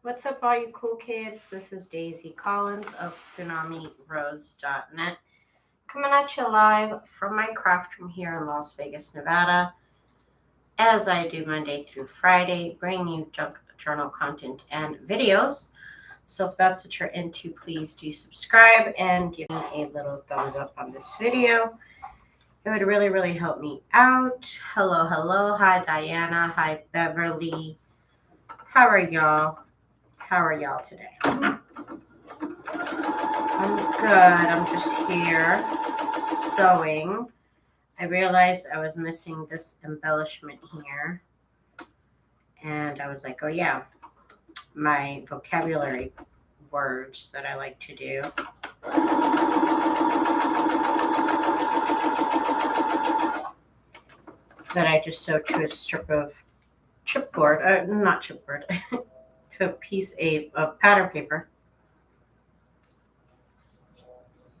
What's up, all you cool kids? This is Daisy Collins of TsunamiRose.net, coming at you live from my craft room here in Las Vegas, Nevada, as I do Monday through Friday, bringing you junk journal content and videos. So if that's what you're into, please do subscribe and give me a little thumbs up on this video. It would really, really help me out. Hello, hello. Hi, Diana. Hi, Beverly. How are y'all? How are y'all today? I'm good. I'm just here sewing. I realized I was missing this embellishment here. And I was like, oh yeah, my vocabulary words that I like to do. That I just sewed to a strip of chipboard, not chipboard, to a piece of pattern paper.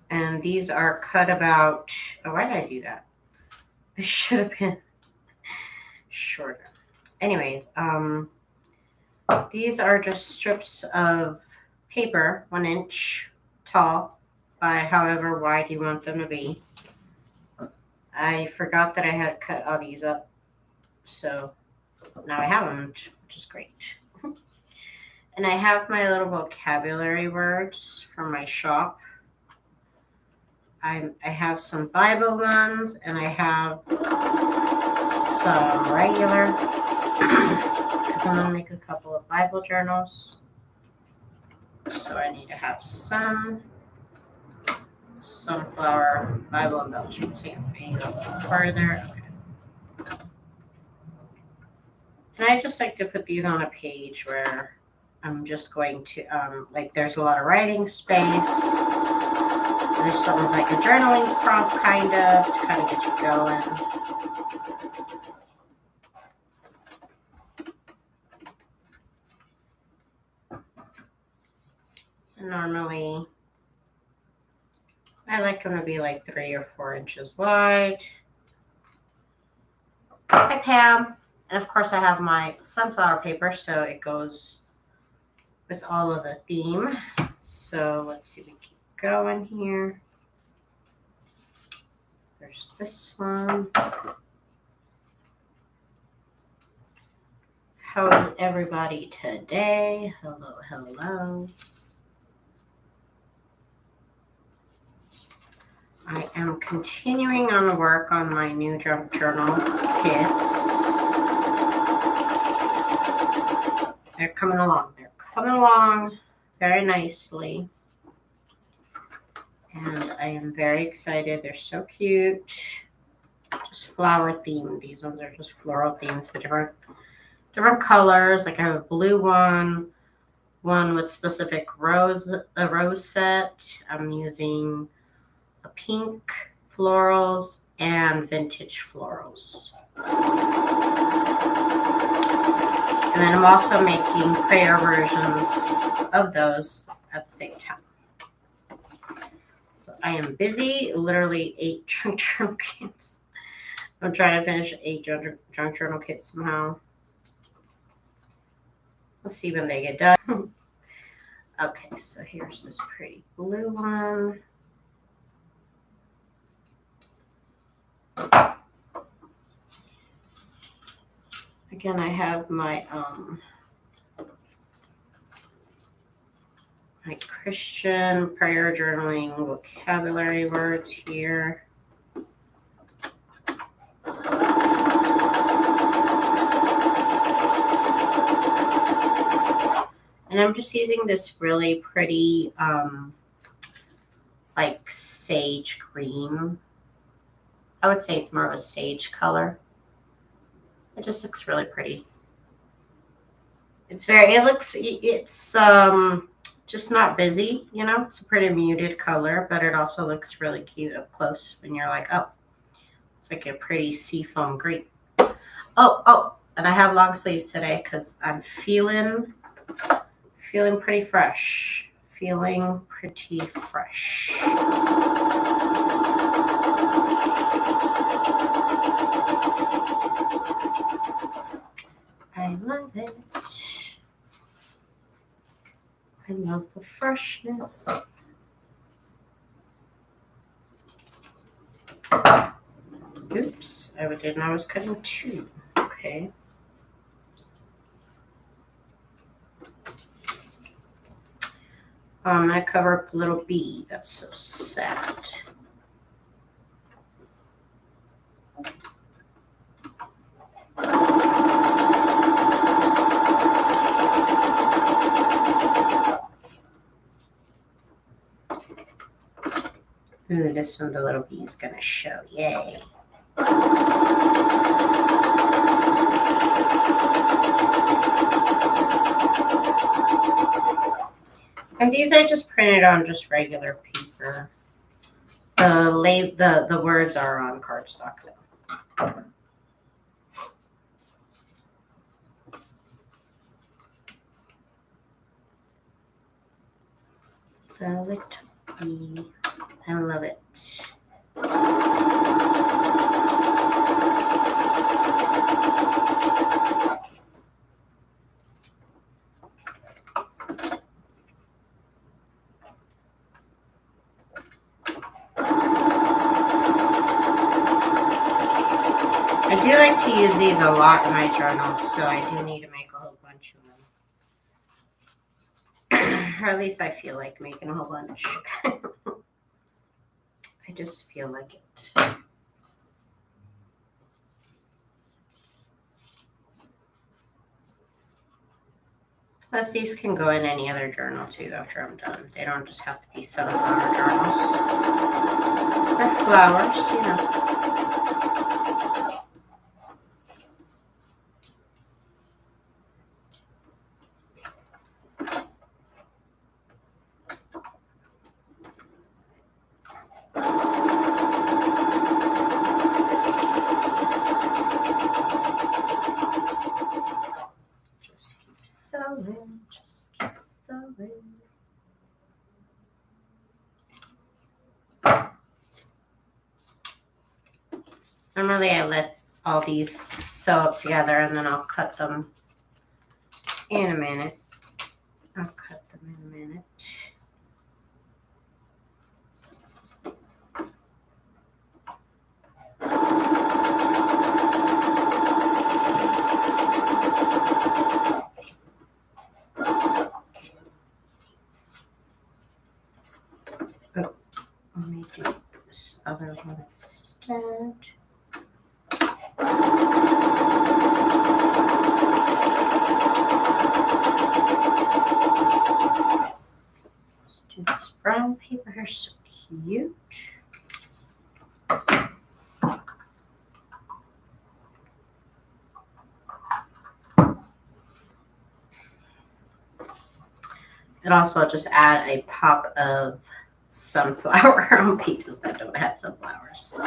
And these are cut about, oh, why did I do that? This should have been shorter. Anyways, these are just strips of paper, 1 inch tall by however wide you want them to be. I forgot that I had cut all these up, so now I have them, which is great. And I have my little vocabulary words from my shop. I have some Bible ones, and I have some regular, because I'm going to make a couple of Bible journals. So I need to have some sunflower Bible embellishments. Here, I need to go a little further. Okay. And I just like to put these on a page where I'm just going to, like there's a lot of writing space. There's something like a journaling prompt, kind of, to kind of get you going. And normally, I like them to be like 3 or 4 inches wide. Hi, Pam. And of course, I have my sunflower paper, so it goes with all of the theme. So let's see if we keep going here. There's this one. How is everybody today? Hello, hello. I am continuing on the work on my new junk journal kits. They're coming along. They're coming along very nicely. And I am very excited. They're so cute. Just flower themed. These ones are just floral themes with different colors. Like I have a blue one with specific a rose set. I'm using a pink florals and vintage florals. And then I'm also making prayer versions of those at the same time. So I am busy, literally 8 junk journal kits. I'm trying to finish 8 junk journal kits somehow. Let's see when they get done. Okay, so here's this pretty blue one. Again, I have my Christian prayer journaling vocabulary words here. And I'm just using this really pretty, like sage green. I would say it's more of a sage color. It just looks really pretty. It's just not busy, you know. It's a pretty muted color, but it also looks really cute up close when you're like, oh, it's like a pretty seafoam green. Oh, and I have long sleeves today because I'm feeling pretty fresh. Feeling pretty fresh. I love it. I love the freshness. Oops, I didn't know I was cutting two. Okay. I'm going to cover up the little bee. That's so sad. Ooh, this one, the little bee is going to show. Yay. And these I just printed on just regular paper. The words are on cardstock though. So little, I love it. I do like to use these a lot in my journals, so I do need to make a whole bunch of them. Or at least I feel like making a whole bunch. I just feel like it. Plus, these can go in any other journal too after I'm done. They don't just have to be sunflower journals. Or flowers, you know. Just keep sewing. Normally I let all these sew up together and then I'll cut them in a minute. I'll cut them in a minute. Oh, let me do this other one instead. Let's do this brown paper here, so cute. And also I'll just add a pop of sunflower on pages that don't have sunflowers.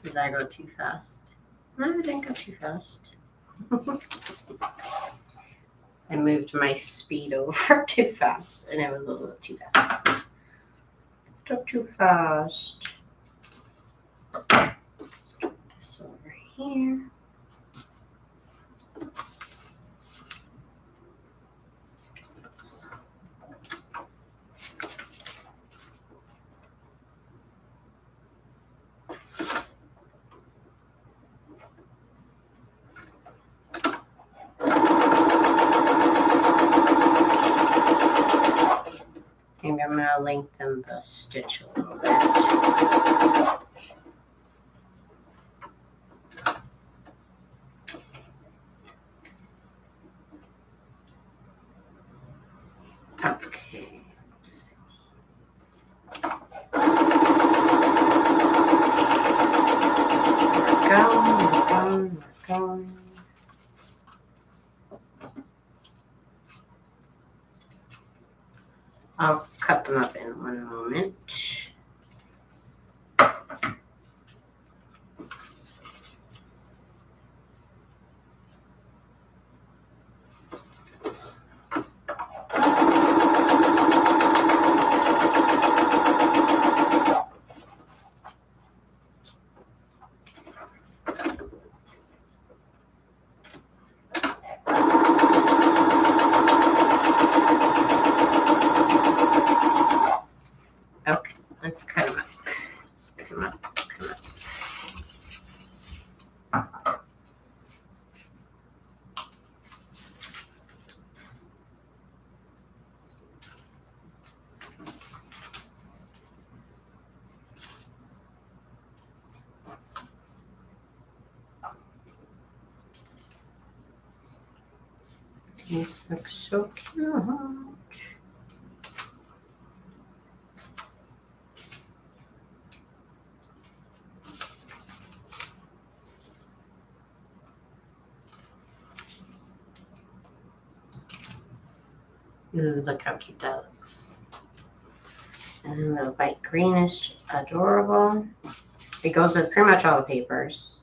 Did I go too fast? No, I didn't go too fast. I moved my speed over too fast, and it was a little too fast. Took too fast. Put this over here. Maybe I'm going to lengthen the stitch a little bit. Okay. We're going. I'll cut them up in one moment. Let's cut them up. Let's cut them up. Cut them up. These look so cute. Ooh, look how cute that looks. And the light green is adorable. It goes with pretty much all the papers.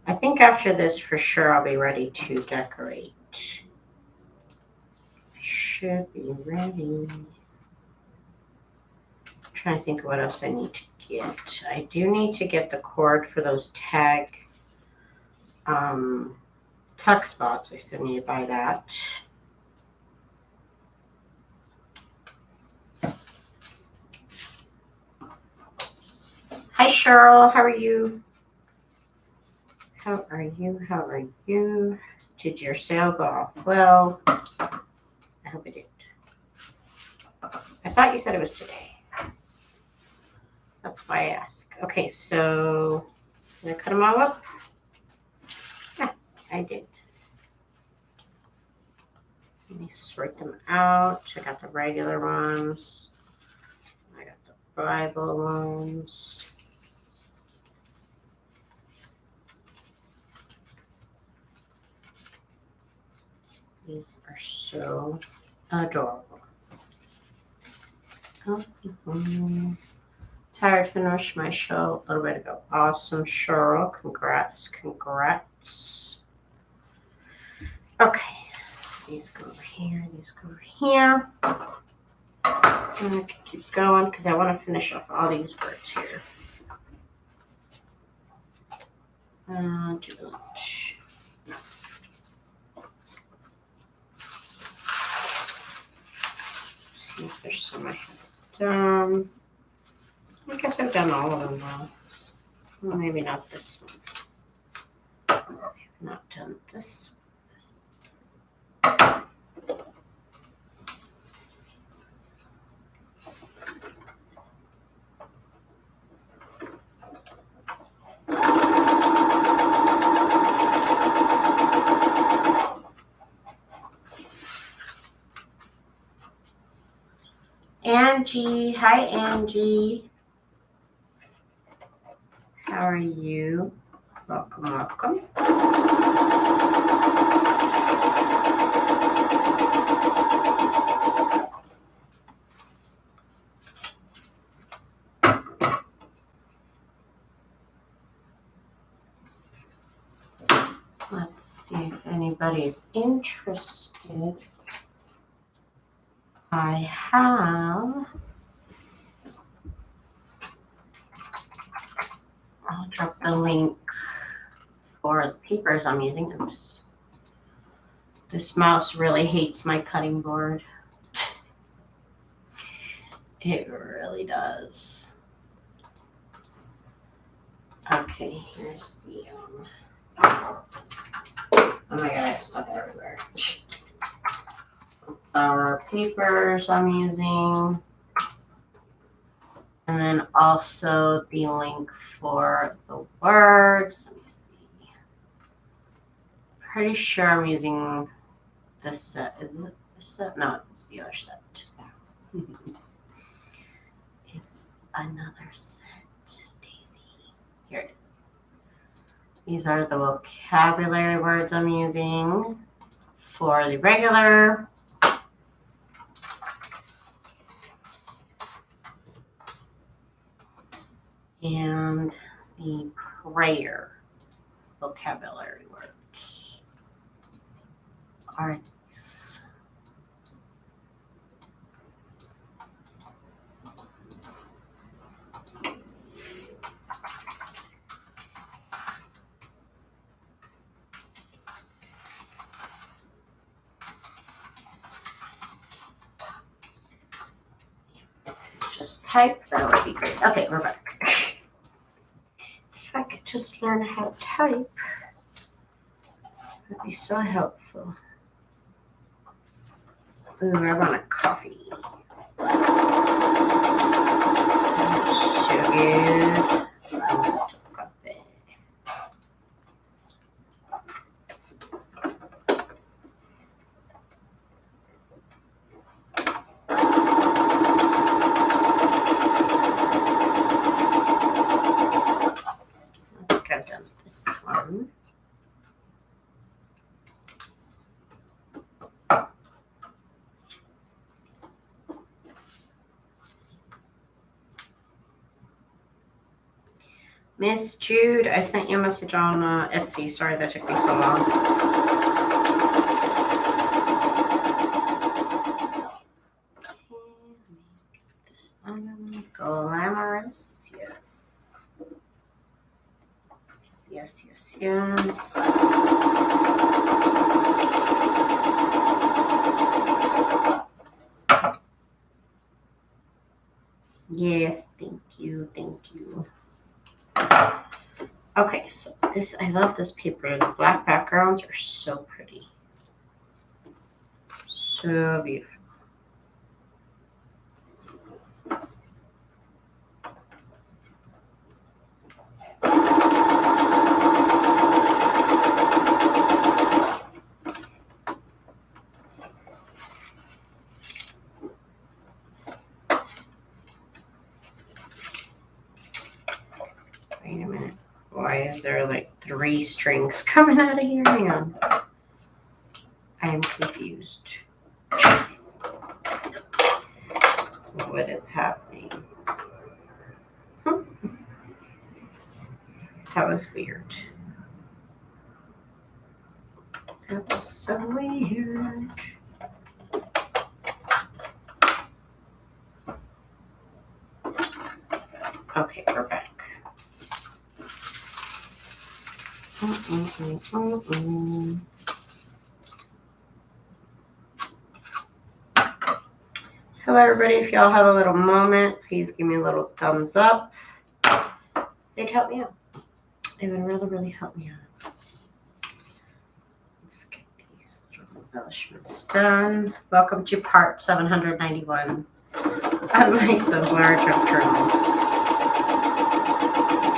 I think after this, for sure, I'll be ready to decorate. Should be ready. I'm trying to think of what else I need to get. I do need to get the cord for those tag tuck spots. I still need to buy that. Hi, Cheryl. How are you? How are you? How are you? Did your sale go off well? I hope it did. I thought you said it was today. That's why I asked. Okay, so did I cut them all up? Yeah, I did. Let me sort them out. I got the regular ones. I got the Bible ones. These are so adorable. Tired to finish my show. A little bit ago. Awesome, Cheryl. Congrats. Congrats. Okay. So these go over here. These go over here. And I can keep going because I want to finish off all these words here. See if there's some I haven't done. I guess I've done all of them now. Well, maybe not this one. I've not done this one. Angie, hi Angie. How are you? Welcome, welcome. Let's see if anybody's interested. I have. I'll drop the link for the papers I'm using. Oops. This mouse really hates my cutting board. It really does. Okay, here's the oh my god, I have stuff everywhere. Our papers I'm using. And then also the link for the words. Let me see. Pretty sure I'm using this set. Is it this set? No, it's the other set. It's another set. Daisy. Here it is. These are the vocabulary words I'm using for the regular. And the prayer vocabulary words. are just type, that would be great. Okay, we're back. If I could just learn how to type, that'd be so helpful. Ooh, I want a coffee. Sounds so good. Coffee. I think I've done this one. Miss Jude, I sent you a message on Etsy. Sorry that took me so long. This glamorous, yes. Yes, yes, yes. Yes, thank you, thank you. Okay, so this, I love this paper. The black backgrounds are so pretty. So beautiful. Wait a minute. Why is there like 3 strings coming out of here? Hang on. I am confused. What is happening? That was weird. That was so weird. Okay, we're back. Hello, everybody. If y'all have a little moment, please give me a little thumbs up. It'd help me out. It would really, really help me out. Let's get these little embellishments done. Welcome to part 791 on my exemplar junk journals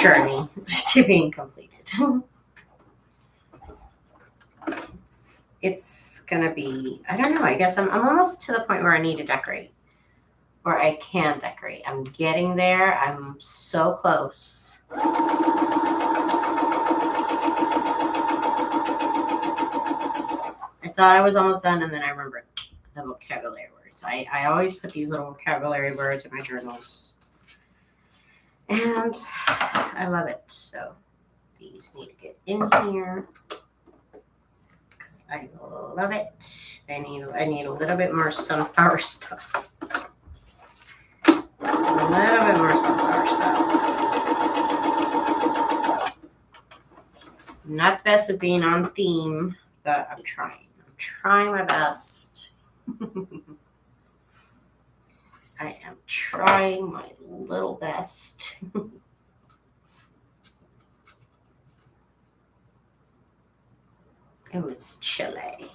journey to being completed. It's gonna be, I don't know, I guess I'm almost to the point where I need to decorate. Or I can decorate. I'm getting there. I'm so close. I thought I was almost done, and then I remembered the vocabulary words. I always put these little vocabulary words in my journals. And I love it. So these need to get in here. Because I love it. I need a little bit more sunflower stuff. A little bit more sunflower stuff. Not the best at being on theme, but I'm trying. I'm trying my best. I am trying my little best. Oh, it's chilly.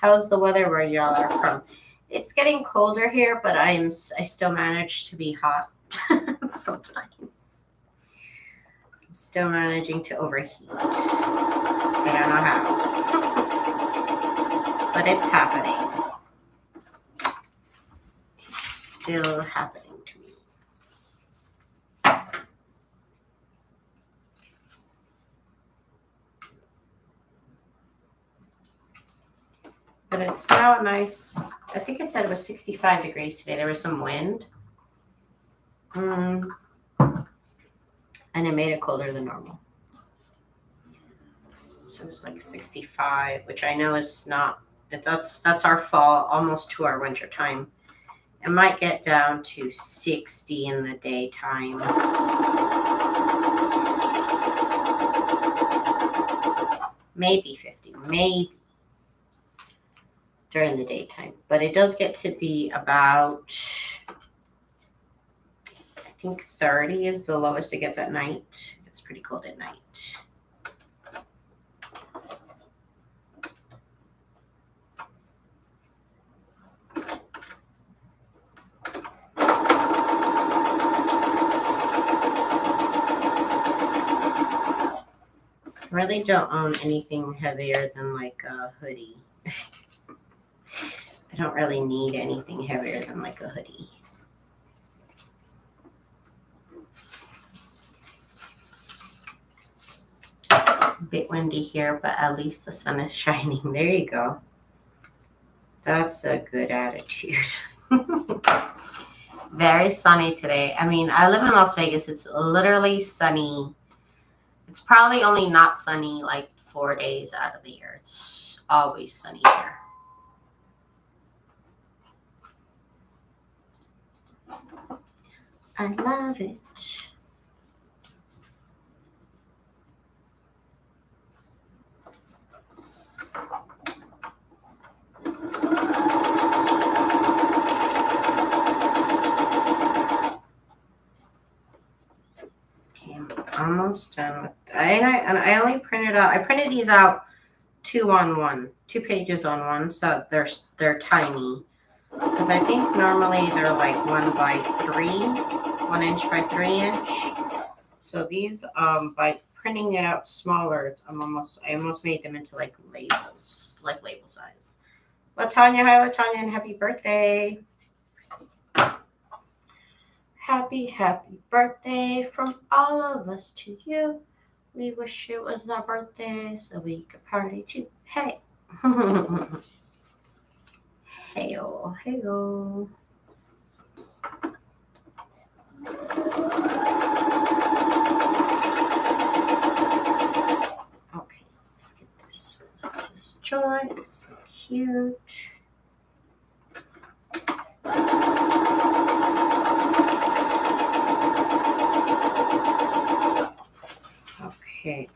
How's the weather where y'all are from? It's getting colder here, but I still manage to be hot sometimes. I'm still managing to overheat. I don't know how, but it's happening. It's still happening to me. But it's now a nice, I think it said it was 65 degrees today. There was some wind. And and it made it colder than normal. So it was like 65, which I know is not, that's our fall, almost to our winter time. It might get down to 60 in the daytime. Maybe 50, maybe during the daytime. But it does get to be about, I think 30 is the lowest it gets at night. It's pretty cold at night. I really don't own anything heavier than like a hoodie. I don't really need anything heavier than like a hoodie. A bit windy here, but at least the sun is shining. There you go. That's a good attitude. Very sunny today. I mean, I live in Las Vegas. It's literally sunny. It's probably only not sunny like 4 days out of the year. It's always sunny here. I love it. Almost done with I only printed out, I printed these out 2 pages on one, so they're tiny, because I think normally they're like 1 by 3, 1 inch by 3 inch. So these by printing it out smaller, I almost made them into like labels, like label size. Latanya, hi Latanya, and happy birthday. Happy birthday from all of us to you. We wish it was our birthday so we could party too. Hey. Hey-o, hey-o. Okay, let's get this. This joint. It's so cute. Okay.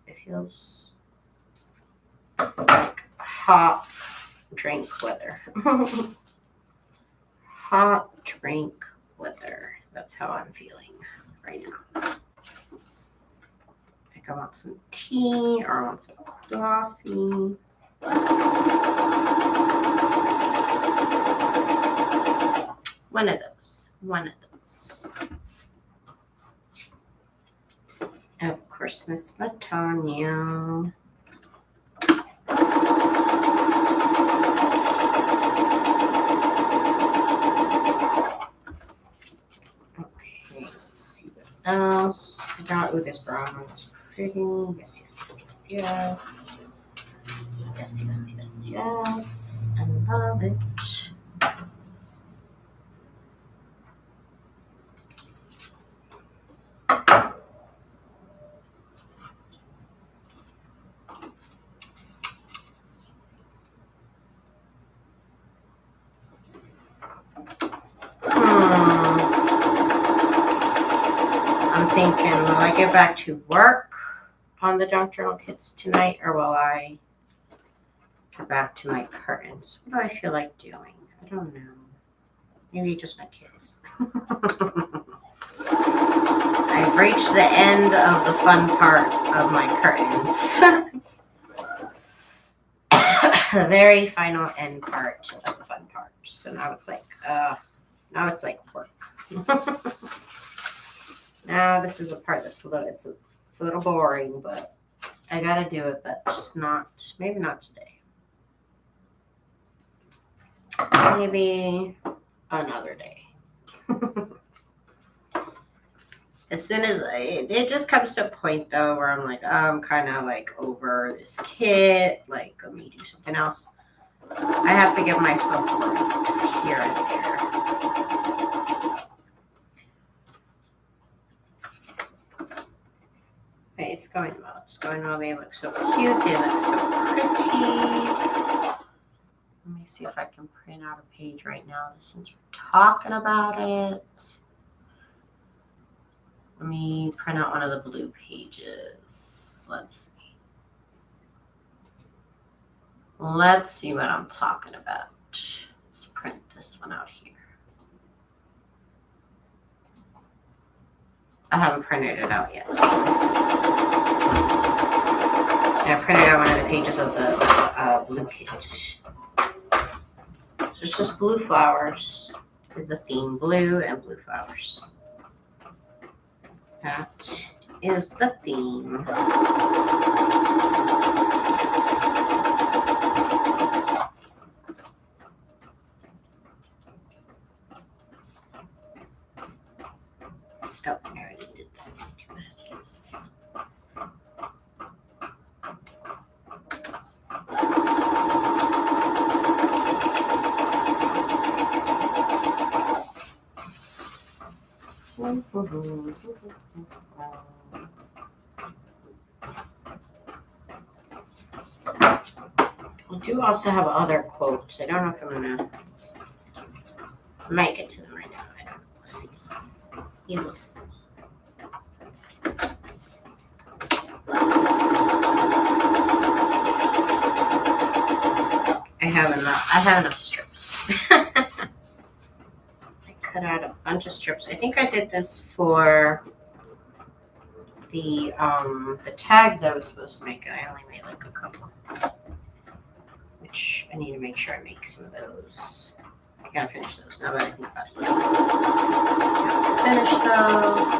It feels like hot drink weather. Hot drink weather. That's how I'm feeling right now. Like I want some tea or I want some coffee. One of those. Of course, Miss Latanya. Okay, let's see what else. Ooh, this brown is pretty. Yes. Yes. I love it. I'm thinking, will I get back to work on the junk journal kits tonight, or will I get back to my curtains? What do I feel like doing? I don't know. Maybe just my kids. I've reached the end of the fun part of my curtains. The very final end part of the fun part. So now it's like work. Now this is a part that's it's a little boring, but I gotta do it, but just maybe not today. Maybe another day. As soon as it just comes to a point though where I'm like, I'm kind of like over this kit. Like, let me do something else. I have to give myself breaks here and there. Okay, it's going well. It's going well. They look so cute. They look so pretty. Let me see if I can print out a page right now since we're talking about it. Let me print out one of the blue pages. Let's see what I'm talking about. Let's print this one out here. I haven't printed it out yet. I printed out one of the pages of the blue kit. It's just blue flowers. Is the theme blue and blue flowers? That is the theme. Oh, I already did that. I do also have other quotes. I don't know if I'm gonna. I might get to them right now. I don't know. We'll see. You will see. I have enough strips. I cut out a bunch of strips. I think I did this for the tags I was supposed to make, and I only made like a couple. Which I need to make sure I make some of those. I gotta finish those now that I think about it. Finish those.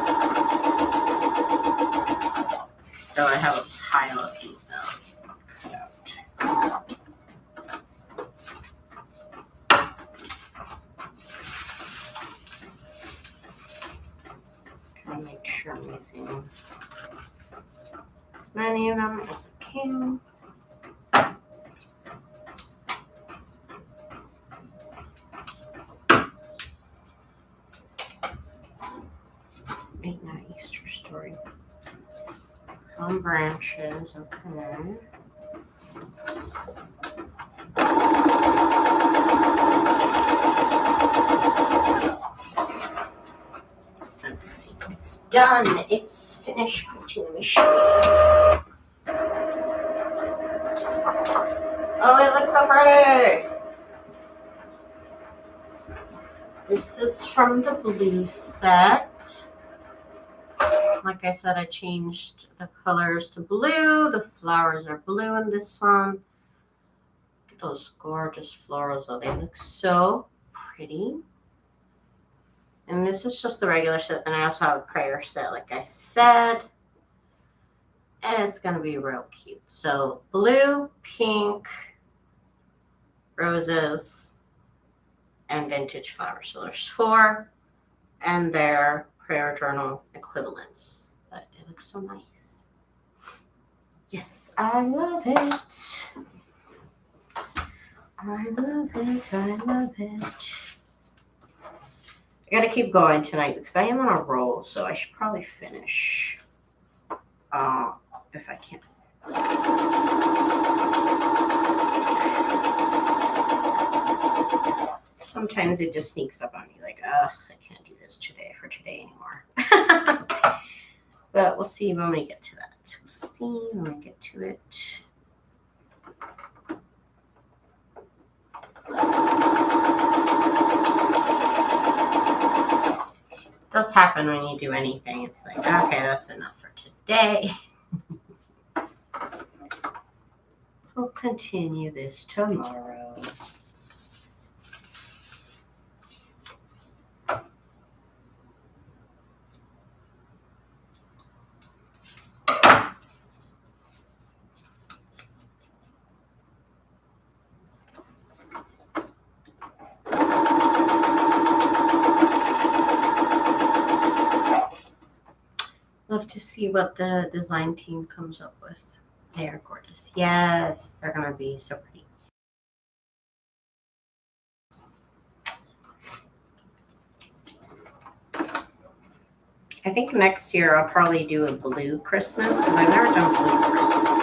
So I have a pile of these now. Trying to make sure I'm using as many of them as I can. Ain't that Easter story? Some branches, okay. Let's see, it's done. It's finished printing the machine. Oh, it looks so pretty. This is from the blue set. Like I said, I changed the colors to blue. The flowers are blue in this one. Look at those gorgeous florals, though. They look so pretty. And this is just the regular set. And I also have a prayer set, like I said. And it's going to be real cute. So blue, pink, roses, and vintage flowers. So there's 4. And they're prayer journal equivalents. But it looks so nice. Yes, I love it. I love it. I love it. I gotta keep going tonight because I am on a roll, so I should probably finish. If I can. Sometimes it just sneaks up on me like, ugh, I can't do this today anymore. But we'll see when we get to that. We'll see when we get to it. It does happen when you do anything. It's like, okay, that's enough for today. We'll continue this tomorrow. Love to see what the design team comes up with. They are gorgeous. Yes, they're going to be so pretty. I think next year I'll probably do a blue Christmas because I've never done blue Christmas.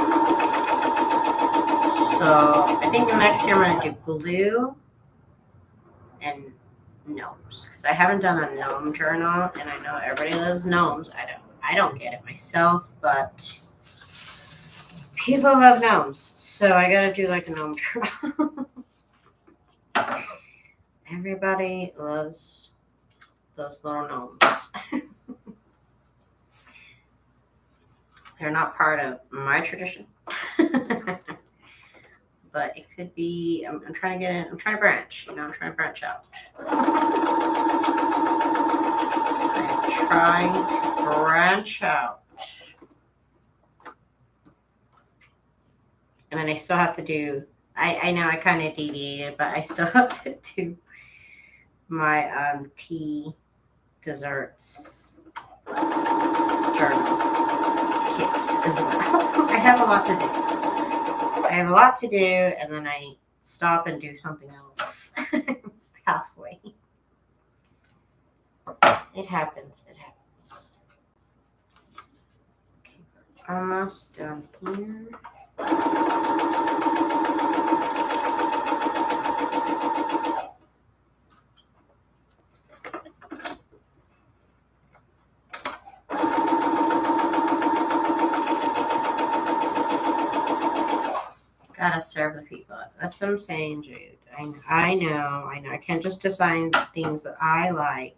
So I think next year I'm going to do blue and gnomes because I haven't done a gnome journal, and I know everybody loves gnomes. I don't get it myself, but people love gnomes, so I got to do like a gnome journal. Everybody loves those little gnomes. They're not part of my tradition. But it could be, I'm trying to get in, I'm trying to branch, I'm trying to branch out. I'm trying to branch out. And then I still have to do, I know I kind of deviated, but I still have to do my tea desserts journal kit as well. I have a lot to do. And then I stop and do something else halfway. It happens. Okay, almost done here. Gotta serve the people. That's what I'm saying, Jude. I know. I can't just design things that I like,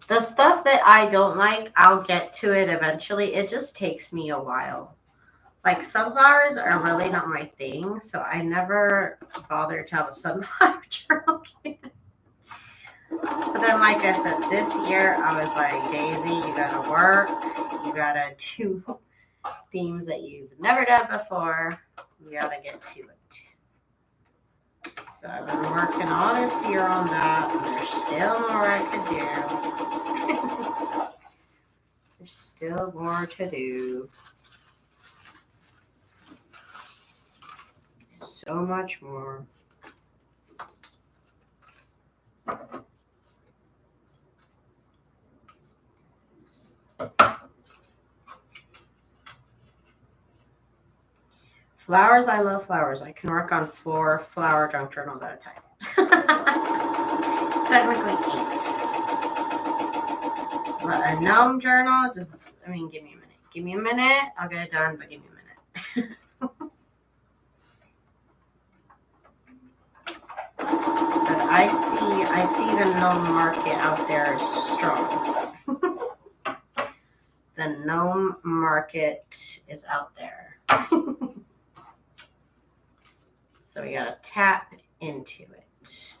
The stuff that I don't like, I'll get to it eventually. It just takes me a while. Like, sunflowers are really not my thing, so I never bothered to have a sunflower journal kit. But then, like I said, this year I was like, Daisy, you gotta work. You gotta do themes that you've never done before. You gotta get to it. So I've been working all this year on that, and there's still more I could do. There's still more to do. So much more. Flowers, I love flowers. I can work on 4 flower junk journals at a time. Technically 8. But a gnome journal, give me a minute. Give me a minute. I'll get it done, but give me a minute. But I see the gnome market out there is strong. The gnome market is out there. So we gotta tap into it.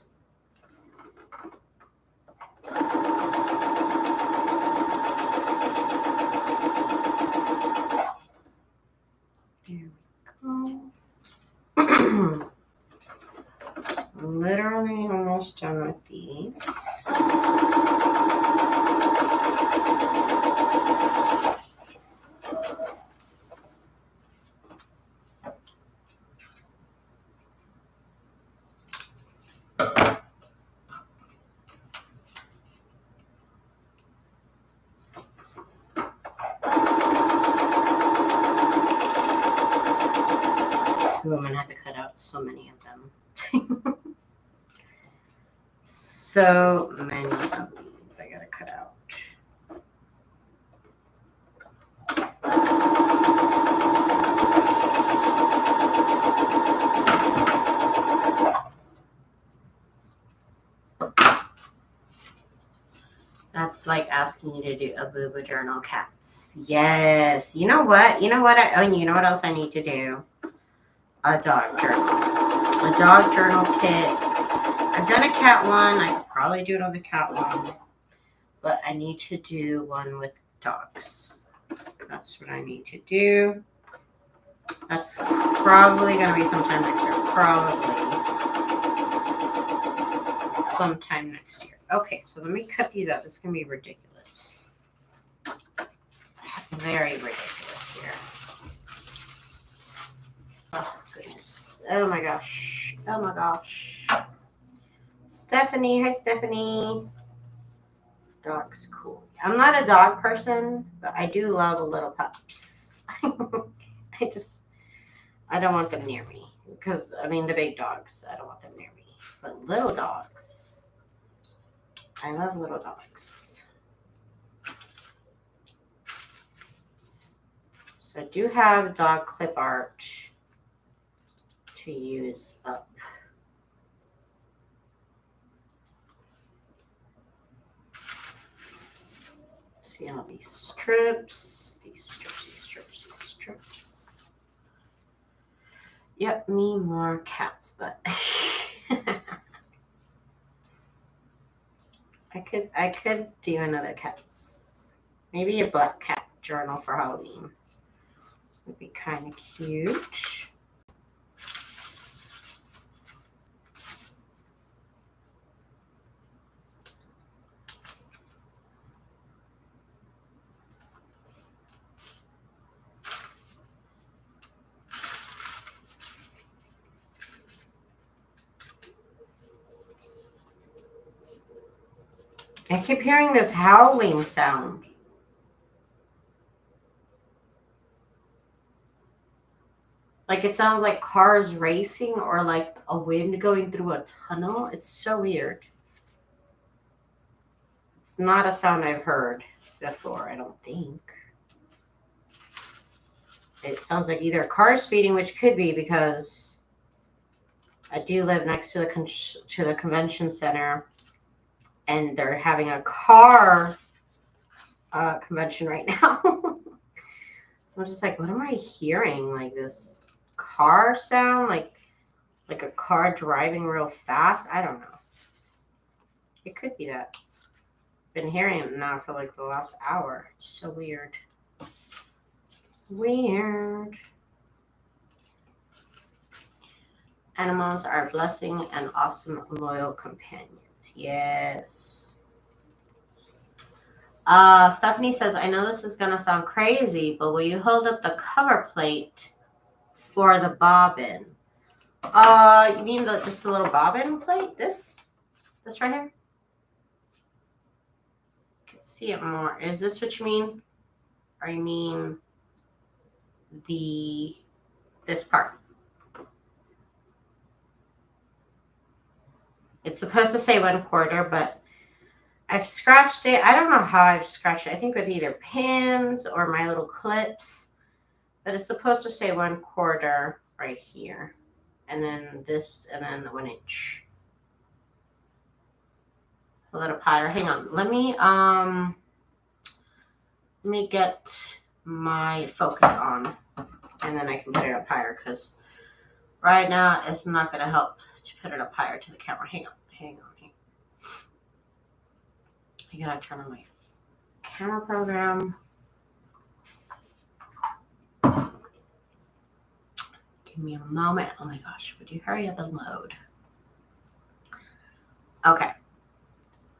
There we go. Literally almost done with these. Ooh, I'm gonna have to cut out so many of them. So many of these I gotta cut out. That's like asking you to do a booba journal, cats. Yes. You know what? You know what else I need to do? A dog journal. A dog journal kit. I've done a cat one. I could probably do another cat one. But I need to do one with dogs. That's what I need to do. That's probably going to be sometime next year. Sometime next year. Okay, so let me cut these out. This is going to be ridiculous. Very ridiculous here. Oh, goodness. Oh, my gosh. Stephanie. Hi, Stephanie. Dog's cool. I'm not a dog person, but I do love little pups. I don't want them near me. Because, I mean, the big dogs, I don't want them near me. But little dogs, I love little dogs. So I do have dog clip art to use up. See all these strips, these strips, these strips, these strips. Yep, me more cats, but I could do another cats. Maybe a black cat journal for Halloween. Would be kind of cute. I keep hearing this howling sound. Like it sounds like cars racing or like a wind going through a tunnel. It's so weird. It's not a sound I've heard before, I don't think. It sounds like either a car speeding, which could be because I do live next to the convention center, and they're having a car convention right now. So I'm just like, what am I hearing? Like this car sound, like a car driving real fast. I don't know. It could be that. Been hearing it now for like the last hour. It's so weird. Weird. Animals are a blessing and awesome, loyal companions. Yes. Stephanie says, I know this is going to sound crazy, but will you hold up the cover plate for the bobbin? You mean just the little bobbin plate? This right here? I can see it more. Is this what you mean? Or you mean this part? It's supposed to say 1/4, but I've scratched it. I don't know how I've scratched it. I think with either pins or my little clips. But it's supposed to say 1/4 right here. And then this, and then the 1 inch. A little higher. Hang on. Let me get my focus on. And then I can put it up higher, because right now it's not going to help to put it up higher to the camera. Hang on. I gotta turn on my camera program. Give me a moment. Oh my gosh, would you hurry up and load? Okay.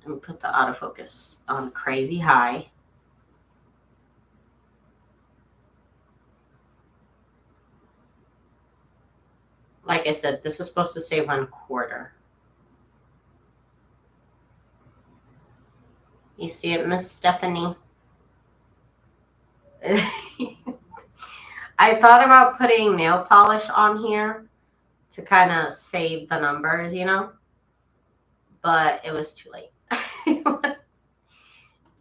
Let me put the autofocus on crazy high. Like I said, this is supposed to say 1/4. You see it, Miss Stephanie? I thought about putting nail polish on here to kind of save the numbers, but it was too late.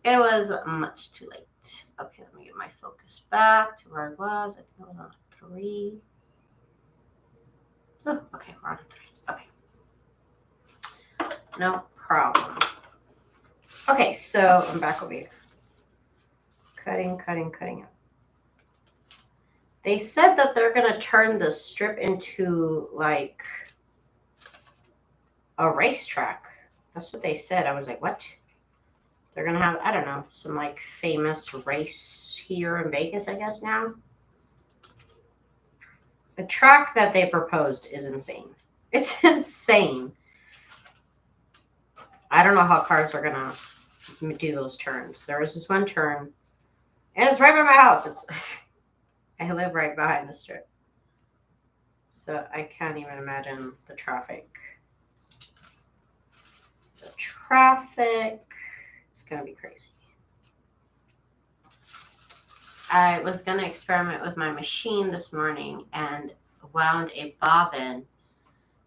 It was much too late. Okay, let me get my focus back to where it was. I think it was on 3. Oh, okay, we're on 3. Okay. No problem. Okay, so I'm back over here. Cutting out. They said that they're going to turn the strip into like a racetrack. That's what they said. I was like, what? They're going to have, I don't know, some like famous race here in Vegas, I guess now. The track that they proposed is insane. It's insane. I don't know how cars are going to do those turns. There was this one turn, and it's right by my house. I live right behind the strip. So I can't even imagine the traffic. It's going to be crazy. I was going to experiment with my machine this morning and wound a bobbin,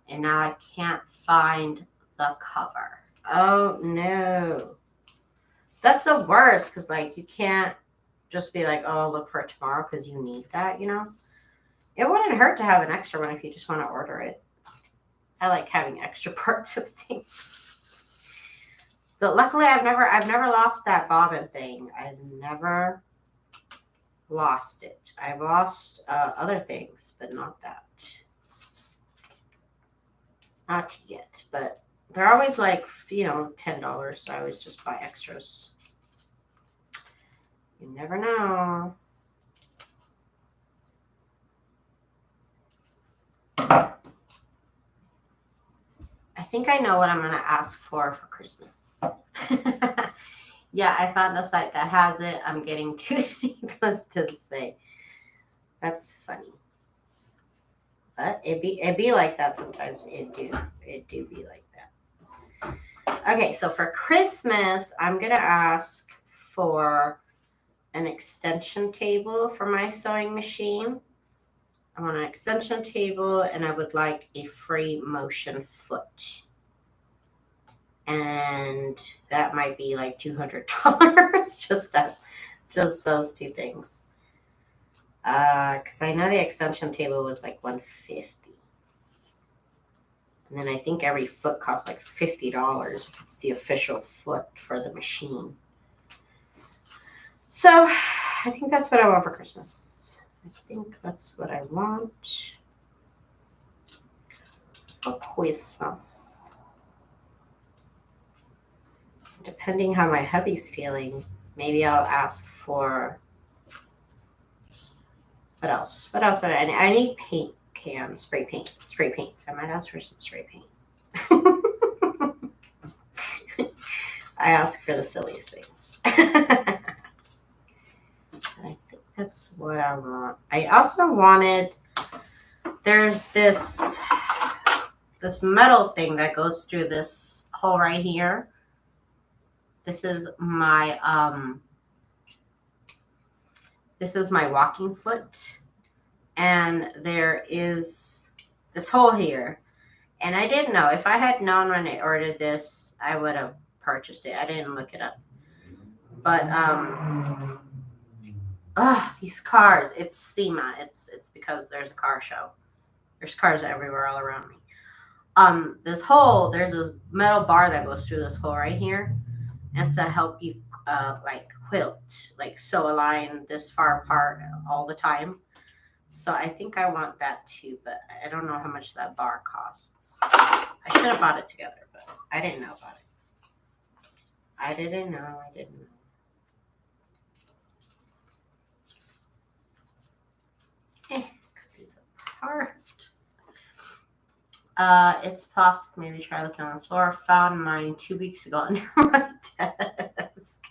and now I can't find the cover. Oh, no. That's the worst, because, like, you can't just be like, oh, I'll look for it tomorrow because you need that, you know? It wouldn't hurt to have an extra one if you just want to order it. I like having extra parts of things. But luckily, I've never lost that bobbin thing. I've never lost it. I've lost other things, but not that. Not yet, but they're always like, you know, $10, so I always just buy extras. You never know. I think I know what I'm going to ask for Christmas. Yeah, I found a site that has it. I'm getting too needless to say. That's funny. But it be like that sometimes. It do be like that. Okay, so for Christmas, I'm going to ask for an extension table for my sewing machine. I want an extension table, and I would like a free motion foot. And that might be like $200. just those two things. Because I know the extension table was like $150. And then I think every foot costs like $50 if it's the official foot for the machine. So I think that's what I want for Christmas. I think that's what I want for Christmas. Depending how my hubby's feeling, maybe I'll ask for, what else? What else would I need paint cans, spray paint. So I might ask for some spray paint. I ask for the silliest things. I think that's what I want. I also wanted, there's this metal thing that goes through this hole right here. This is my walking foot, and there is this hole here. And I didn't know. If I had known when I ordered this, I would have purchased it. I didn't look it up. But these cars, it's SEMA. It's because there's a car show. There's cars everywhere all around me. This hole, there's this metal bar that goes through this hole right here. And to help you like quilt, like sew a line this far apart all the time. So I think I want that too, but I don't know how much that bar costs. I should have bought it together, but I didn't know about it. I didn't know. Cut these apart. It's plastic. Maybe try looking on the floor. Found mine 2 weeks ago under my desk.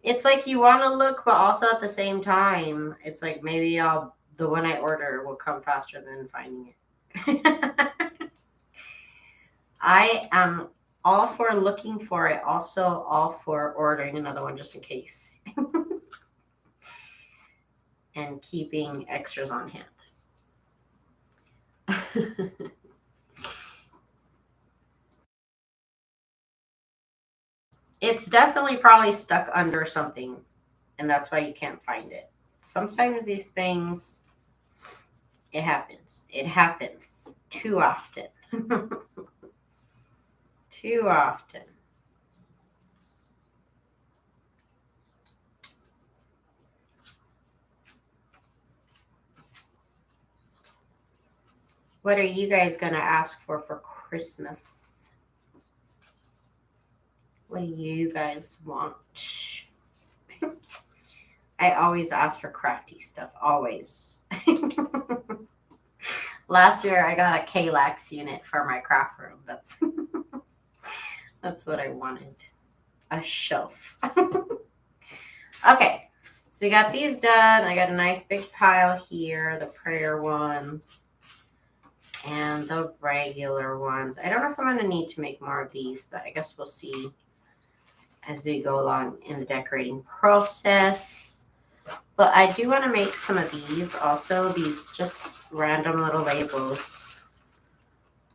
It's like you want to look, but also at the same time, it's like maybe the one I order will come faster than finding it. I am all for looking for it, also all for ordering another one just in case. And keeping extras on hand. It's definitely probably stuck under something, and that's why you can't find it. Sometimes these things, it happens. It happens too often. Too often. What are you guys going to ask for Christmas? What do you guys want? I always ask for crafty stuff. Always. Last year, I got a Kallax unit for my craft room. That's what I wanted. A shelf. Okay. So we got these done. I got a nice big pile here. The prayer ones. And the regular ones. I don't know if I'm going to need to make more of these, but I guess we'll see. as we go along in the decorating process. But I do want to make some of these also, these just random little labels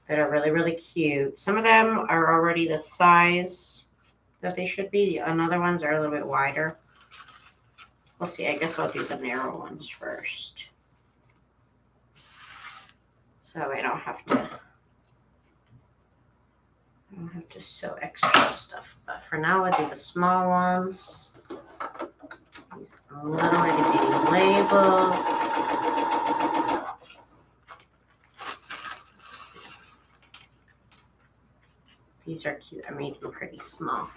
that are really, really cute. Some of them are already the size that they should be, and other ones are a little bit wider. We'll see. I guess I'll do the narrow ones first, so I don't have to sew extra stuff. But for now, I'll do the small ones. These little itty bitty labels. These are cute. I made them pretty small.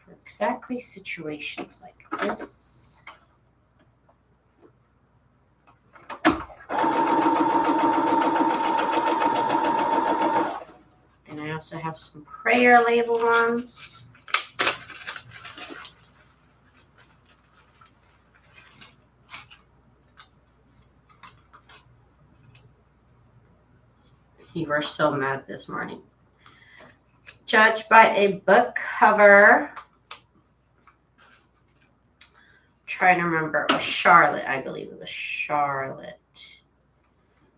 For exactly situations like this. And I also have some prayer label ones. You were so mad this morning. Judged by a book cover. Trying to remember. It was Charlotte, I believe it was Charlotte.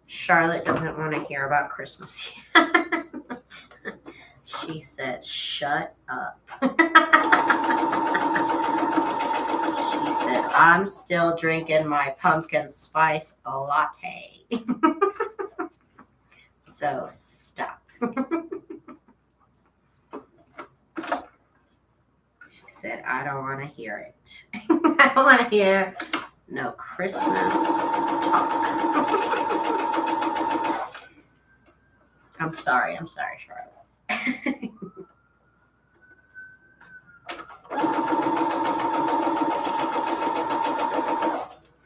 Charlotte doesn't want to hear about Christmas yet. She said, shut up. She said, I'm still drinking my pumpkin spice latte. So stop. She said, I don't want to hear it. I don't want to hear no Christmas talk. I'm sorry, Charlotte.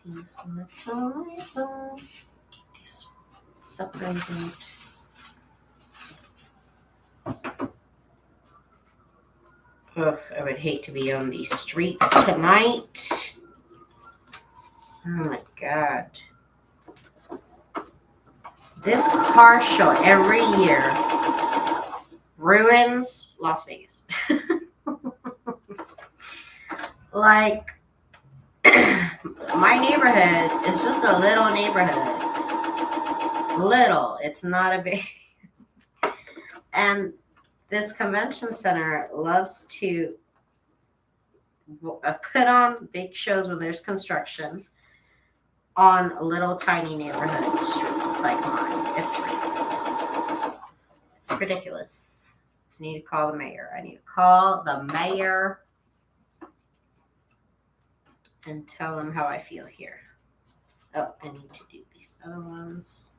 These little labels. Keep these separated. Ugh, I would hate to be on these streets tonight. Oh my God. This car show every year ruins Las Vegas. Like, my neighborhood is just a little neighborhood. Little. It's not a big. And this convention center loves to put on big shows when there's construction on little tiny neighborhood streets like mine. It's ridiculous. It's ridiculous. I need to call the mayor. I need to call the mayor and tell them how I feel here. Oh, I need to do these other ones.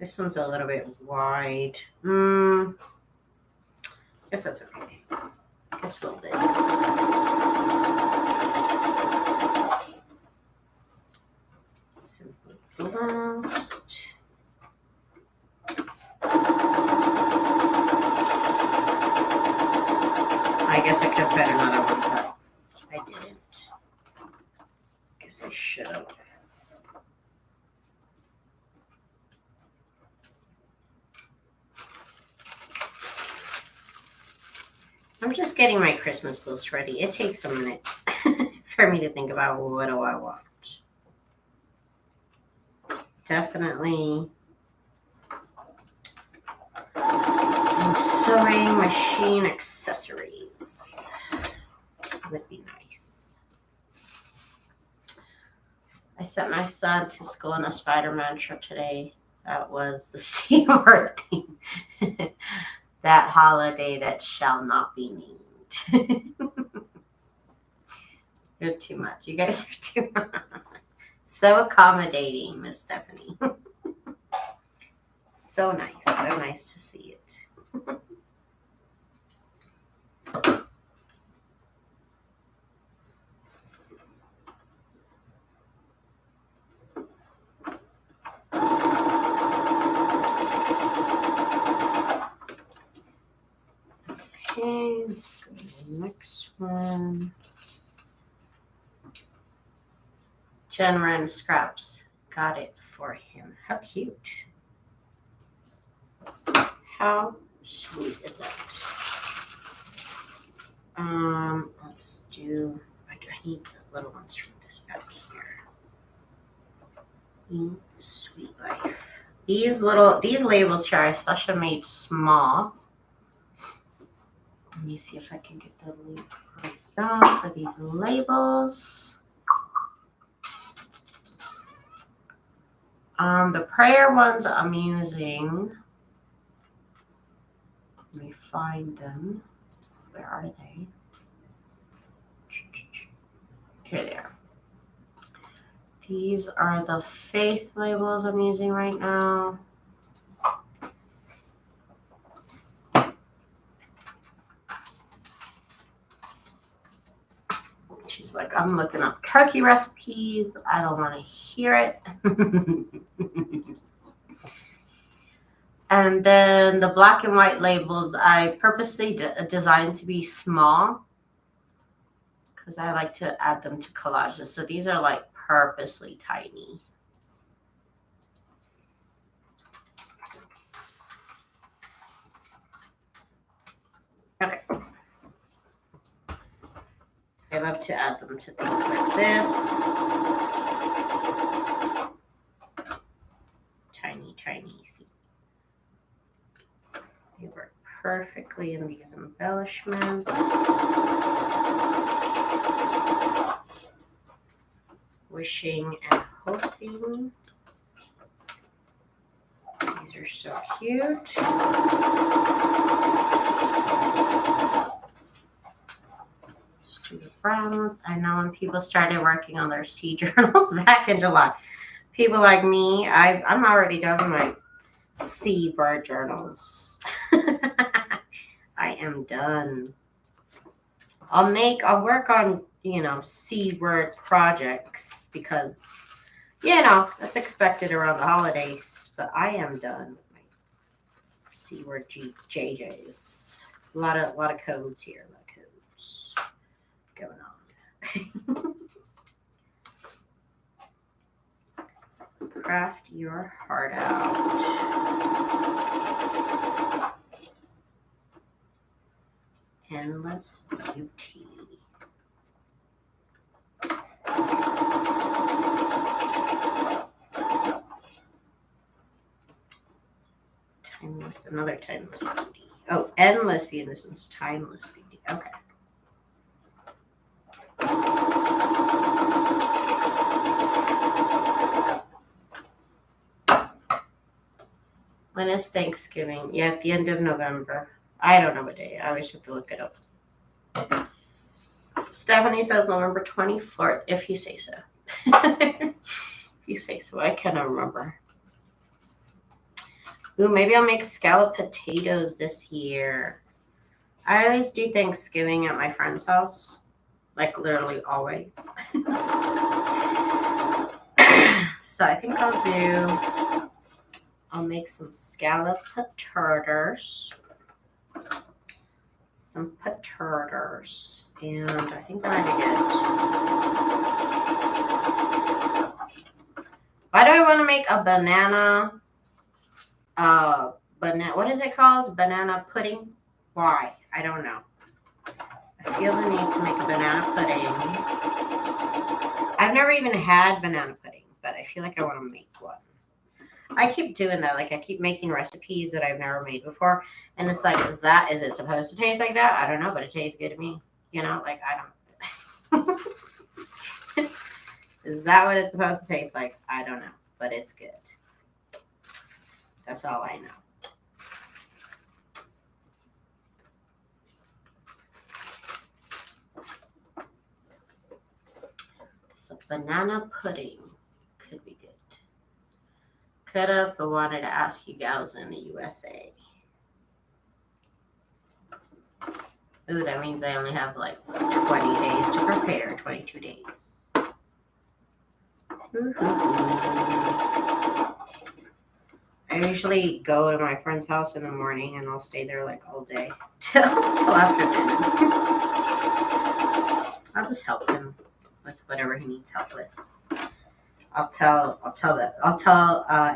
This one's a little bit wide. Guess that's okay. Guess we'll do. Simply blast. I guess I could have put another one, but I didn't. Guess I should have. I'm just getting my Christmas list ready. It takes a minute for me to think about, well, what do I want? Definitely some sewing machine accessories would be nice. I sent my son to school on a Spider-Man trip today. That was the C word thing. That holiday that shall not be named. You're too much. You guys are too much. So accommodating, Miss Stephanie. So nice. So nice to see it. Okay, let's go to the next one. Jen Ren Scraps got it for him. How cute. How sweet is that? Let's do, I need the little ones from this back here. Sweet life. These labels here I specially made small. Let me see if I can get the link for these labels. The prayer ones I'm using. Let me find them. Where are they? Here they are. These are the faith labels I'm using right now. She's like, I'm looking up turkey recipes. I don't want to hear it. And then the black and white labels, I purposely designed to be small because I like to add them to collages. So these are like purposely tiny. Okay. I love to add them to things like this. Tiny, tiny. See? They work perfectly in these embellishments. Wishing and hoping. These are so cute. Just do the browns. I know when people started working on their sea journals back in July, people like me, I'm already done with my seabird journals. I am done. I'll work on, seabird projects because, that's expected around the holidays, but I am done with my seabird JJs. A lot of codes here, a lot of codes going on. Craft your heart out. Endless beauty. Timeless, another timeless beauty. Oh, endless beauty. This one's timeless beauty. Okay. When is Thanksgiving? Yeah, at the end of November. I don't know what day. I always have to look it up. Stephanie says November 24th, if you say so. If you say so. I cannot remember. Ooh, maybe I'll make scalloped potatoes this year. I always do Thanksgiving at my friend's house. Like, literally always. So I think I'll make some scalloped potatoes. Some potatoes. And I think that might be good. Why do I want to make a banana? What is it called? Banana pudding? Why? I don't know. I feel the need to make a banana pudding. I've never even had banana pudding, but I feel like I want to make one. I keep doing that. Like, I keep making recipes that I've never made before. And it's like, is it supposed to taste like that? I don't know, but it tastes good to me. I don't. Is that what it's supposed to taste like? I don't know, but it's good. That's all I know. So banana pudding could be good. Could have, but wanted to ask you gals in the USA. Ooh, that means I only have like 20 days to prepare. 22 days. I usually go to my friend's house in the morning and I'll stay there like all day till after dinner. I'll just help him with whatever he needs help with. I'll tell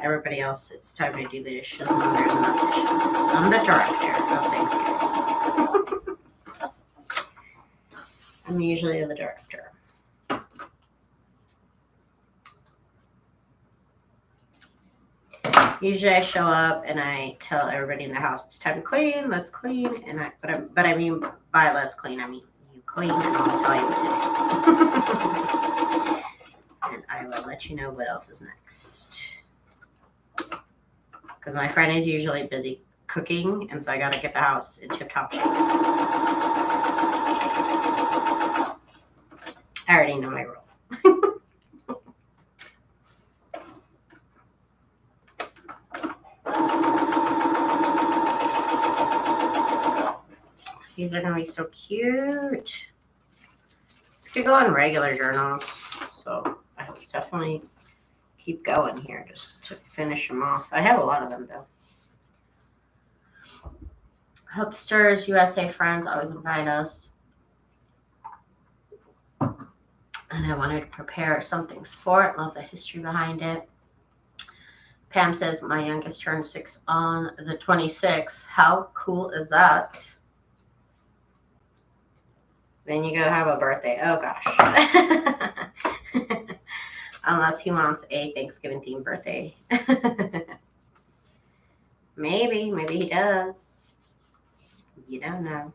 everybody else it's time to do the dishes when there's enough dishes. I'm the director of Thanksgiving. I'm usually the director. Usually I show up and I tell everybody in the house it's time to clean. Let's clean, but I mean by let's clean, I mean you clean and I'll tell you what to do. And I will let you know what else is next. Because my Friday is usually busy cooking, and so I gotta get the house in tip-top shape. I already know my rule. These are gonna be so cute. This could go in regular journals, so I will definitely keep going here just to finish them off. I have a lot of them though. Hopsters USA friends always invite us. And I wanted to prepare some things for it, love the history behind it. Pam says, my youngest turned 6 on the 26th. How cool is that? Then you gotta have a birthday. Oh gosh. Unless he wants a Thanksgiving themed birthday. Maybe he does. You don't know.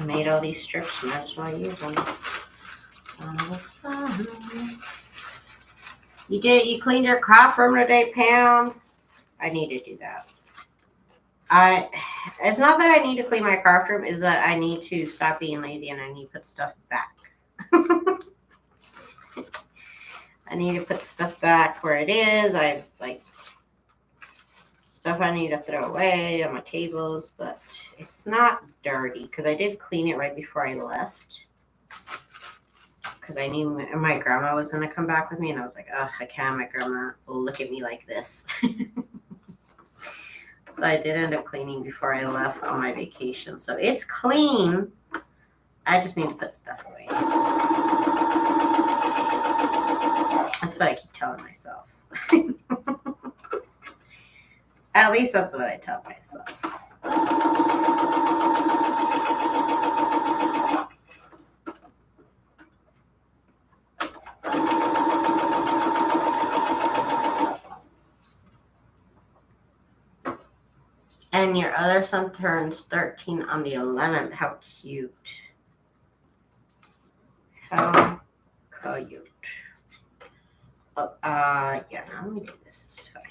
I made all these strips, might as well use them. You cleaned your craft room today, Pam? I need to do that. It's not that I need to clean my craft room, is that I need to stop being lazy and I need to put stuff back. I need to put stuff back where it is. I like stuff I need to throw away on my tables, but it's not dirty because I did clean it right before I left. Because I knew my grandma was going to come back with me, and I was like, ugh, I can't. My grandma will look at me like this. So I did end up cleaning before I left on my vacation. So it's clean. I just need to put stuff away. That's what I keep telling myself. At least that's what I tell myself. And your other son turns 13 on the 11th. How cute. How cute. Oh, yeah, now let me do this. It's fine.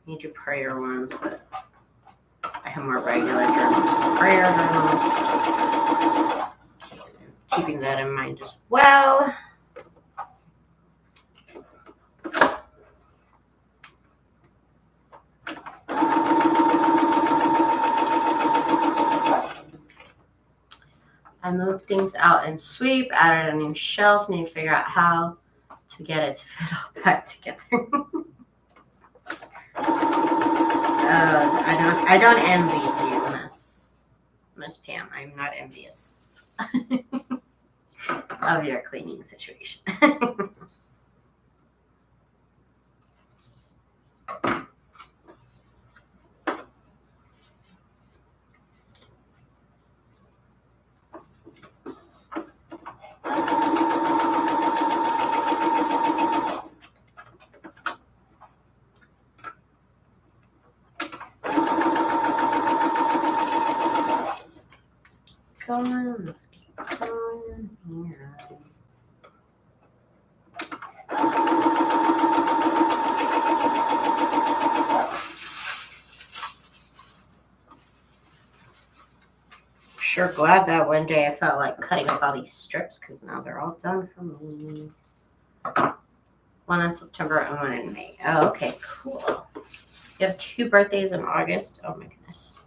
I need to prayer ones, but I have more regular journals than prayer journals. Keeping that in mind as well. I moved things out and sweep, added a new shelf, need to figure out how to get it to fit all back together. I don't envy you, Miss Pam. I'm not envious of your cleaning situation. Let's keep going here. sure glad that one day I felt like cutting up all these strips because now they're all done for me. One in September and one in May. Oh, okay, cool. You have 2 birthdays in August. Oh my goodness.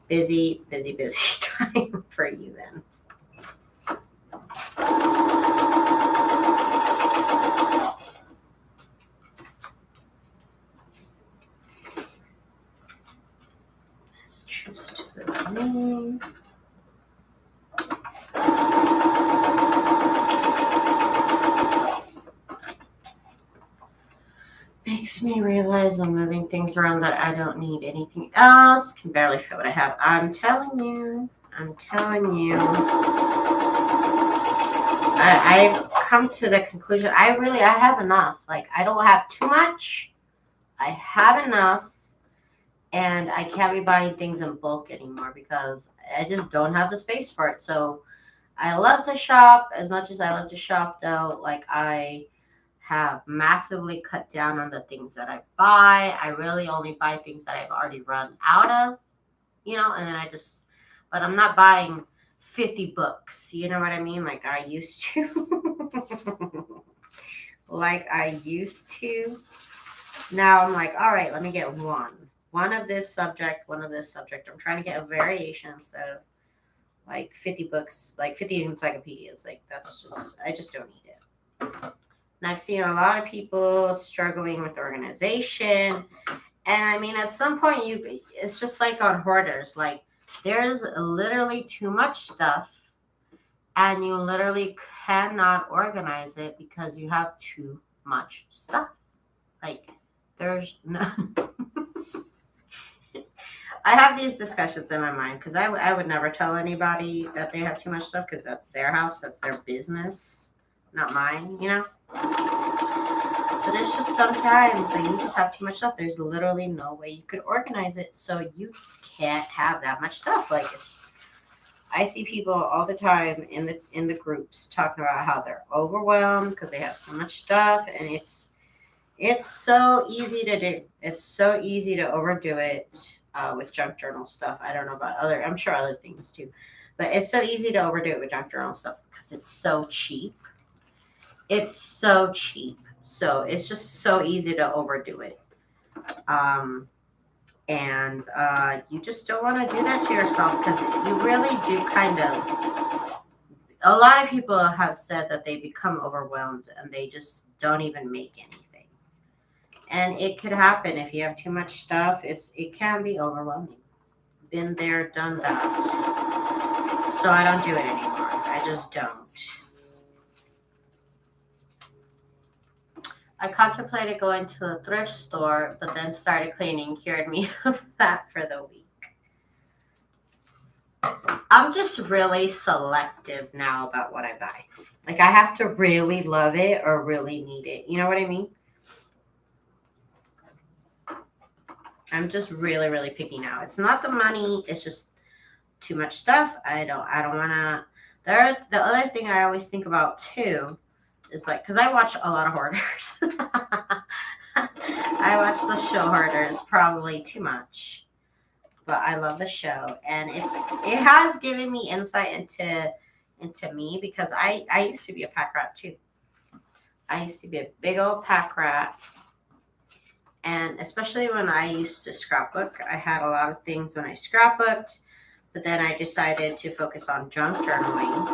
Busy, busy, busy time for you then. Let's choose to the name. Makes me realize I'm moving things around that I don't need anything else. Can barely fit what I have. I'm telling you. I've come to the conclusion I have enough. Like, I don't have too much. I have enough. And I can't be buying things in bulk anymore because I just don't have the space for it. So I love to shop. As much as I love to shop, though, like, I have massively cut down on the things that I buy. I really only buy things that I've already run out of, and then but I'm not buying 50 books. You know what I mean? Like I used to. Now I'm like, all right, let me get one of this subject, I'm trying to get a variation instead of like 50 books, like 50 encyclopedias. Like I just don't need it. And I've seen a lot of people struggling with organization. And I mean, at some point it's just like on hoarders, like there's literally too much stuff and you literally cannot organize it because you have too much stuff. Like there's no, I have these discussions in my mind because I would never tell anybody that they have too much stuff because that's their house, that's their business, not mine, But it's just sometimes like you just have too much stuff. There's literally no way you could organize it, so you can't have that much stuff. Like I see people all the time in the groups talking about how they're overwhelmed because they have so much stuff, and it's so easy to do. It's so easy to overdo it with junk journal stuff. I don't know about I'm sure other things too, but it's so easy to overdo it with junk journal stuff because it's so cheap. It's so cheap. So it's just so easy to overdo it. And you just don't want to do that to yourself because you really do a lot of people have said that they become overwhelmed and they just don't even make anything. And it could happen if you have too much stuff. It can be overwhelming. Been there, done that. So I don't do it anymore. I just don't. I contemplated going to the thrift store, but then started cleaning cured me of that for the week. I'm just really selective now about what I buy. Like I have to really love it or really need it. You know what I mean? I'm just really, really picky now. It's not the money. It's just too much stuff. I don't want to. The other thing I always think about too is like, because I watch a lot of hoarders. I watch the show Hoarders probably too much, but I love the show, and it has given me insight into me because I used to be a pack rat too. I used to be a big old pack rat, and especially when I used to scrapbook, I had a lot of things when I scrapbooked, but then I decided to focus on junk journaling.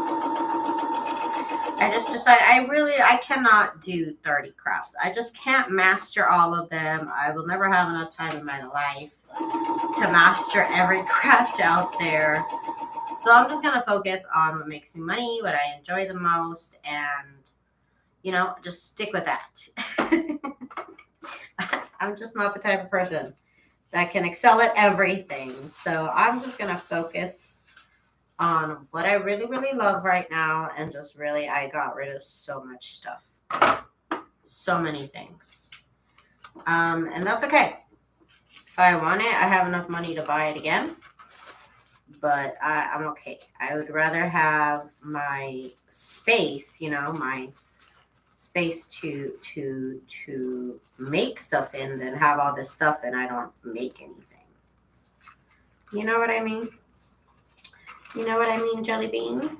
I just decided I cannot do 30 crafts. I just can't master all of them. I will never have enough time in my life to master every craft out there. So I'm just going to focus on what makes me money, what I enjoy the most, and, just stick with that. I'm just not the type of person that can excel at everything. So I'm just going to focus on what I really, really love right now. And just really, I got rid of so much stuff. So many things. And that's okay. If I want it, I have enough money to buy it again. But I'm okay. I would rather have my space, my space to make stuff in than have all this stuff and I don't make anything. You know what I mean? You know what I mean, Jelly Bean?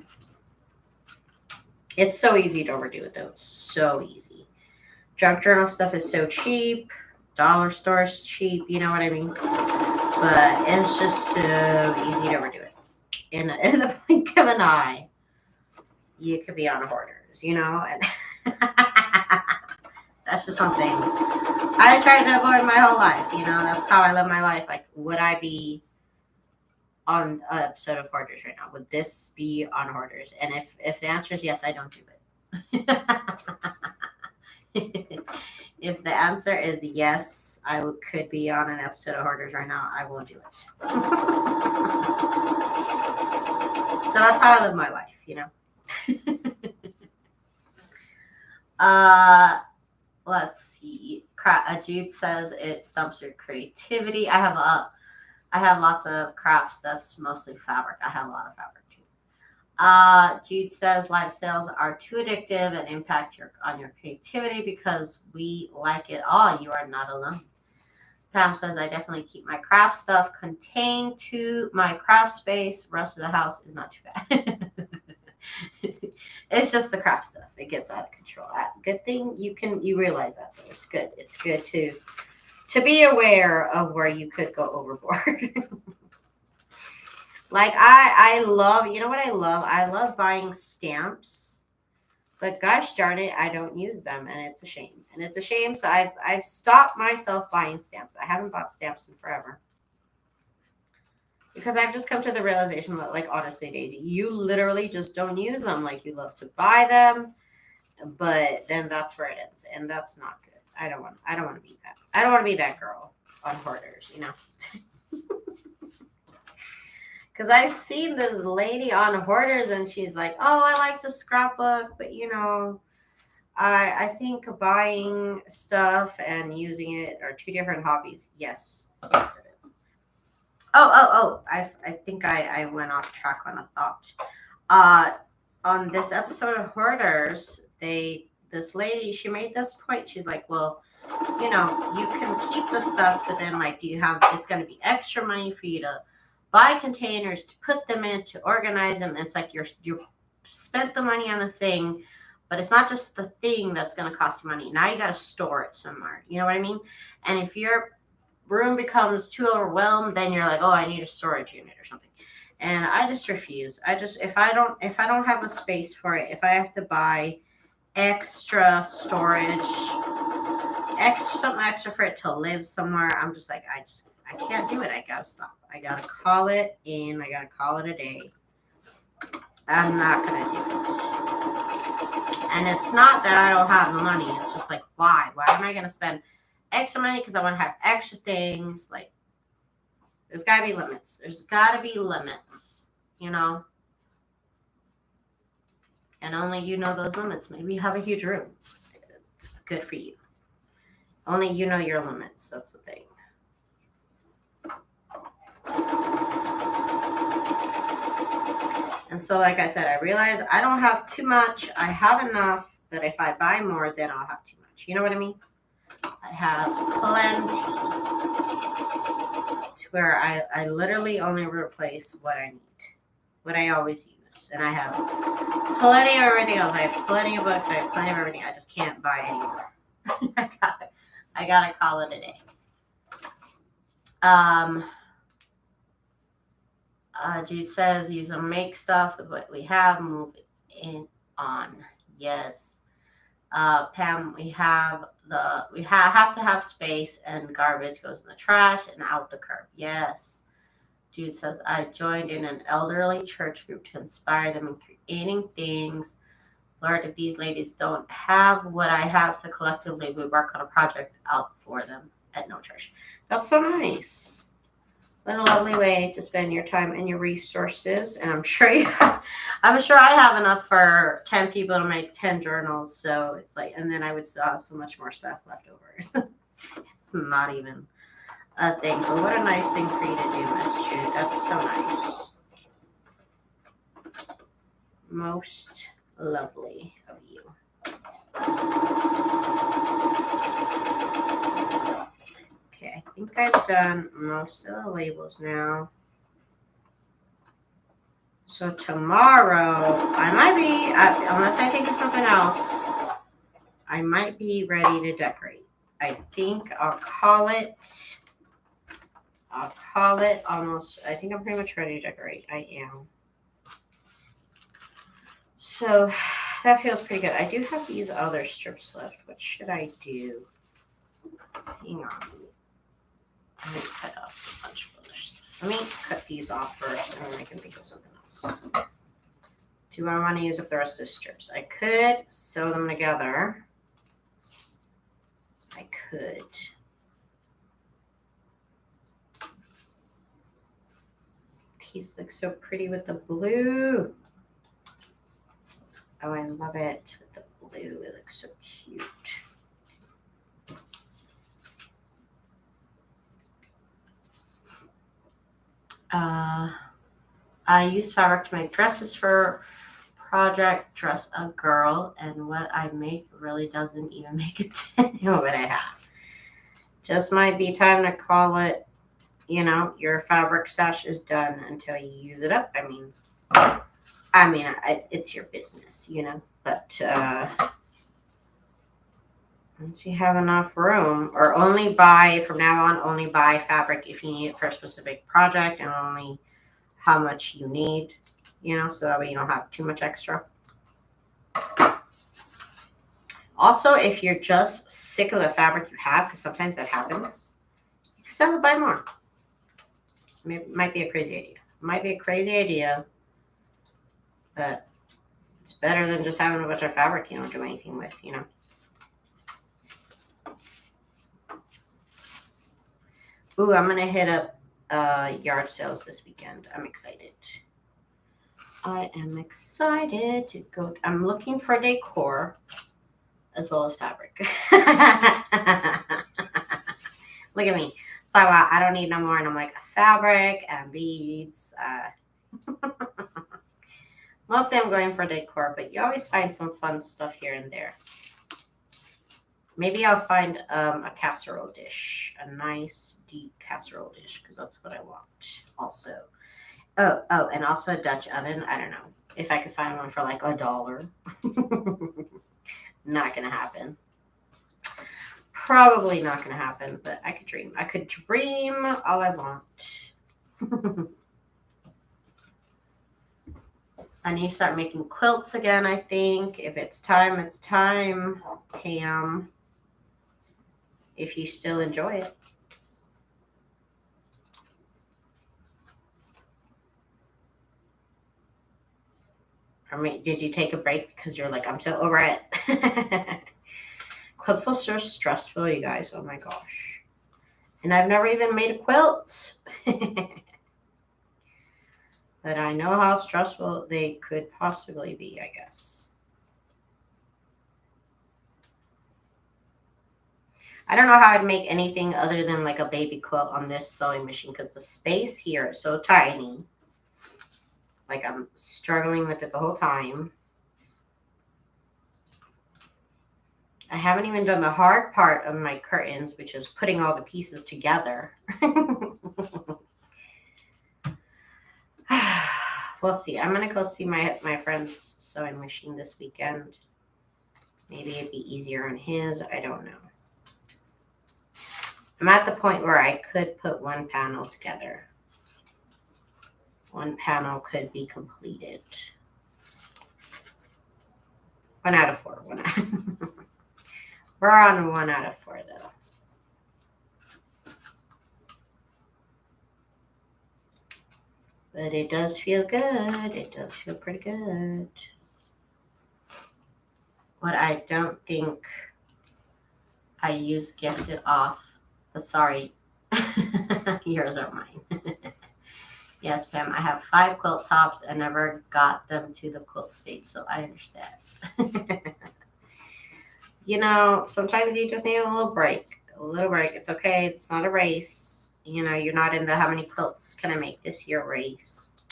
It's so easy to overdo it, though. It's so easy. Junk journal stuff is so cheap. Dollar store is cheap. You know what I mean? But it's just so easy to overdo it. In the blink of an eye, you could be on Hoarders, you know? And that's just something I tried to avoid my whole life. You know, that's how I live my life. Like, would I be on an episode of Hoarders right now? Would this be on Hoarders? And if the answer is yes, I don't do it. If the answer is yes, could be on an episode of Hoarders right now, I won't do it. So that's how I live my life, you know. Let's see. Jude says it stumps your creativity. I have lots of craft stuffs, mostly fabric. I have a lot of fabric too. Jude says live sales are too addictive and impact on your creativity because we like it all. You are not alone. Pam says I definitely keep my craft stuff contained to my craft space. Rest of the house is not too bad. It's just the craft stuff. It gets out of control. Good thing you realize that though. It's good. It's good to be aware of where you could go overboard. Like I love, you know what I love? I love buying stamps, but gosh darn it, I don't use them, and it's a shame. And it's a shame. So I've stopped myself buying stamps. I haven't bought stamps in forever. Because I've just come to the realization that, like, honestly, Daisy, you literally just don't use them. Like, you love to buy them, but then that's where it ends, and that's not good. I don't want to be that. I don't want to be that girl on Hoarders, you know. Because I've seen this lady on Hoarders, and she's like, "Oh, I like to scrapbook, but you know, I think buying stuff and using it are two different hobbies." Yes, yes, it is. I think I went off track on a thought. On this episode of Hoarders, this lady, she made this point. She's like, well, you know, you can keep the stuff, but then like, it's going to be extra money for you to buy containers to put them in, to organize them. It's like you're spent the money on the thing, but it's not just the thing that's going to cost money. Now you got to store it somewhere. You know what I mean? And if your room becomes too overwhelmed, then you're like, oh, I need a storage unit or something. And I just refuse. If I don't have the space for it, if I have to buy extra storage, something extra for it to live somewhere, I'm just like, I can't do it. I gotta stop. I gotta call it in. I gotta call it a day. I'm not gonna do it. And it's not that I don't have the money. It's just like, why? Why am I gonna spend extra money because I want to have extra things? Like, there's got to be limits. There's got to be limits, you know? And only you know those limits. Maybe you have a huge room. It's good for you. Only you know your limits. That's the thing. And so, like I said, I realize I don't have too much. I have enough, but if I buy more, then I'll have too much. You know what I mean? I have plenty to where I literally only replace what I need, what I always use. And I have plenty of everything else. I have plenty of books. I have plenty of everything. I just can't buy anymore. I gotta call it a day. Jude says, use and make stuff with what we have, move it on. Yes. Pam, we have to have space, and garbage goes in the trash and out the curb. Yes. Jude says, I joined in an elderly church group to inspire them in creating things. Lord, if these ladies don't have what I have, so collectively we work on a project out for them at no charge. That's so nice. What a lovely way to spend your time and your resources. And I'm sure I have enough for 10 people to make 10 journals. So it's like, and then I would still have so much more stuff left over. It's not even a thing. But what a nice thing for you to do, Miss Jude. That's so nice. Most lovely of you. Okay, I think I've done most of the labels now. So tomorrow, I might be, unless I think of something else, I might be ready to decorate. I think I'll call it almost, I think I'm pretty much ready to decorate. I am. So that feels pretty good. I do have these other strips left. What should I do? Hang on. I'm going to cut off a bunch of other stuff. Let me cut these off first, and then I can think of something else. Do I want to use up the rest of the strips? I could sew them together. I could. These look so pretty with the blue. Oh, I love it with the blue. It looks so cute. I use fabric to make dresses for Project Dress a Girl, and what I make really doesn't even make a dent in what I have. Just might be time to call it, you know, your fabric stash is done until you use it up. I mean, it's your business, you know, but once you have enough room, or only buy, from now on, only buy fabric if you need it for a specific project, and only how much you need, you know, so that way you don't have too much extra. Also, if you're just sick of the fabric you have, because sometimes that happens, you can sell it, buy more. It might be a crazy idea. Might be a crazy idea, but it's better than just having a bunch of fabric you don't do anything with, you know. Ooh, I'm going to hit up yard sales this weekend. I'm excited. I am excited to go. I'm looking for decor as well as fabric. Look at me. So I don't need no more. And I'm like, fabric and beads. Mostly I'm going for decor, but you always find some fun stuff here and there. Maybe I'll find a casserole dish, a nice deep casserole dish, because that's what I want also. Oh, and also a Dutch oven. I don't know if I could find one for like $1. Not gonna happen. Probably not gonna happen, but I could dream. I could dream all I want. I need to start making quilts again, I think. If it's time, it's time. Pam, if you still enjoy it. I mean, did you take a break because you're like, I'm so over it? Quilts are so stressful, you guys. Oh my gosh. And I've never even made a quilt. But I know how stressful they could possibly be, I guess. I don't know how I'd make anything other than like a baby quilt on this sewing machine because the space here is so tiny. Like I'm struggling with it the whole time. I haven't even done the hard part of my curtains, which is putting all the pieces together. We'll see. I'm going to go see my friend's sewing machine this weekend. Maybe it'd be easier on his. I don't know. I'm at the point where I could put one panel together. One panel could be completed. 1 out of 4. We're on 1 out of 4, though. But it does feel good. It does feel pretty good. What I don't think I use gifted off, but sorry, yours are mine. Yes, Pam, I have 5 quilt tops and never got them to the quilt stage, so I understand. You know, sometimes you just need a little break. A little break. It's okay. It's not a race. You know, you're not in the how many quilts can I make this year race.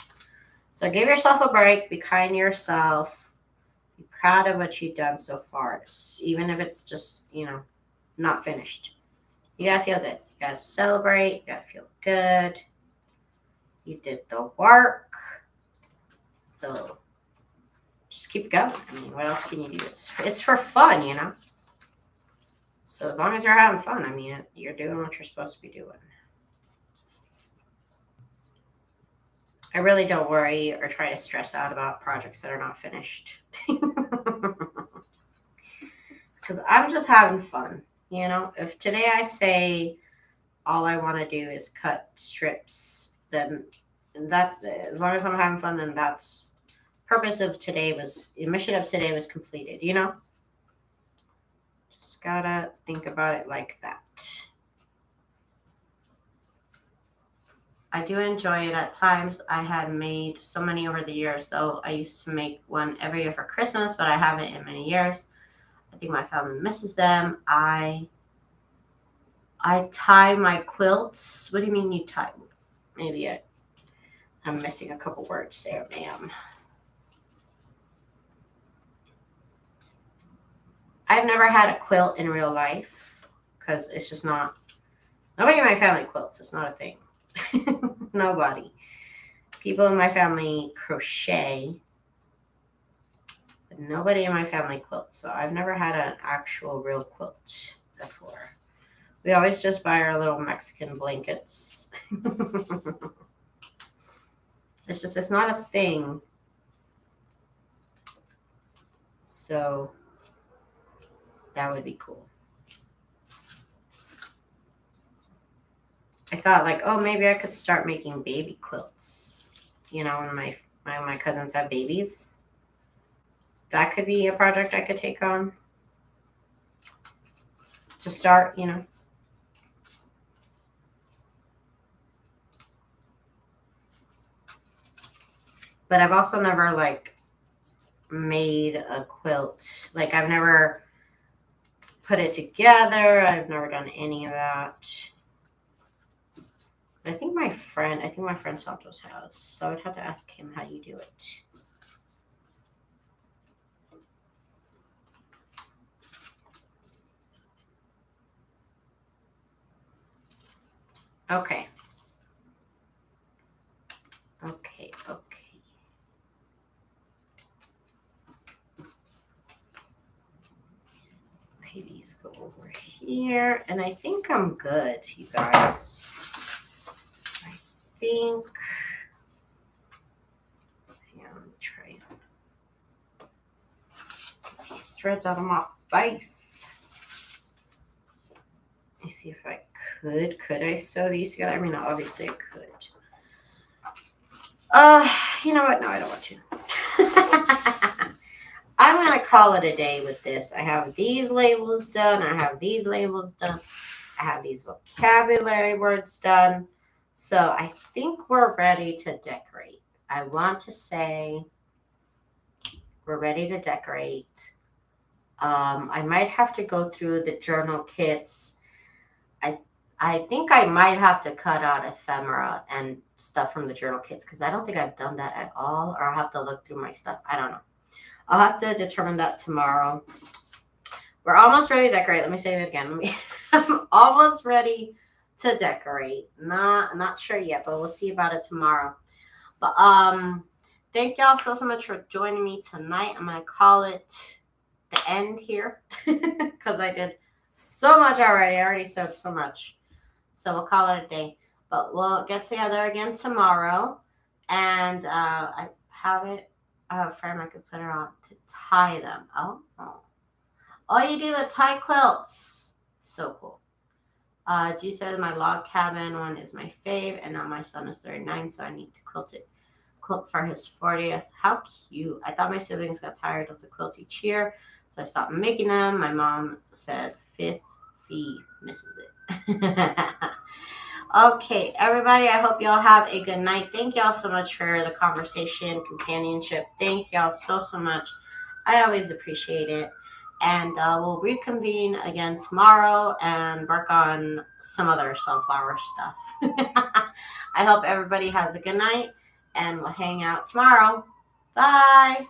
So give yourself a break. Be kind to yourself. Be proud of what you've done so far. Even if it's just, you know, not finished. You gotta feel good. You gotta celebrate. You gotta feel good. You did the work. So just keep going. I mean, what else can you do? It's for fun, you know? So as long as you're having fun, I mean, you're doing what you're supposed to be doing. I really don't worry or try to stress out about projects that are not finished. Because I'm just having fun, you know? If today I say all I want to do is cut strips, then that's it. As long as I'm having fun, then that's purpose of today was, the mission of today was completed, you know? Just gotta think about it like that. I do enjoy it at times. I had made so many over the years, though. I used to make one every year for Christmas, but I haven't in many years. I think my family misses them. I tie my quilts. What do you mean you tie? Maybe I'm missing a couple words there, ma'am. I've never had a quilt in real life because it's just not. Nobody in my family quilts. It's not a thing. Nobody. People in my family crochet, but nobody in my family quilts. So I've never had an actual real quilt before. We always just buy our little Mexican blankets. It's not a thing. So that would be cool. I thought like, oh, maybe I could start making baby quilts. You know, when my cousins have babies. That could be a project I could take on. To start, you know. But I've also never like made a quilt. Like I've never put it together. I've never done any of that. I think my friend Santo's house. So I'd have to ask him how you do it. Okay. Okay. Okay, these go over here. And I think I'm good, you guys. I think. Hang on, let me try. These threads out of my face. Let me see if I could. Could I sew these together? I mean, obviously I could. You know what? No, I don't want to. I'm going to call it a day with this. I have these labels done. I have these labels done. I have these vocabulary words done. So I think we're ready to decorate. I want to say we're ready to decorate. I might have to go through the journal kits. I think I might have to cut out ephemera and stuff from the journal kits because I don't think I've done that at all, or I'll have to look through my stuff. I don't know. I'll have to determine that tomorrow. We're almost ready to decorate. Let me say it again. I'm almost ready to decorate. Not sure yet, but we'll see about it tomorrow. But thank y'all so much for joining me tonight. I'm gonna call it the end here because I did so much already. I already sewed so much. So we'll call it a day. But we'll get together again tomorrow. And I have it. I have a frame I could put it on to tie them. Oh, you do the tie quilts. So cool. G says my log cabin one is my fave. And now my son is 39, so I need to quilt for his 40th. How cute. I thought my siblings got tired of the quilts each year, so I stopped making them. My mom said fifth fee misses it. Okay, everybody, I hope y'all have a good night. Thank y'all so much for the conversation, companionship. Thank y'all so much. I always appreciate it. And we'll reconvene again tomorrow and work on some other sunflower stuff. I hope everybody has a good night, and we'll hang out tomorrow. Bye.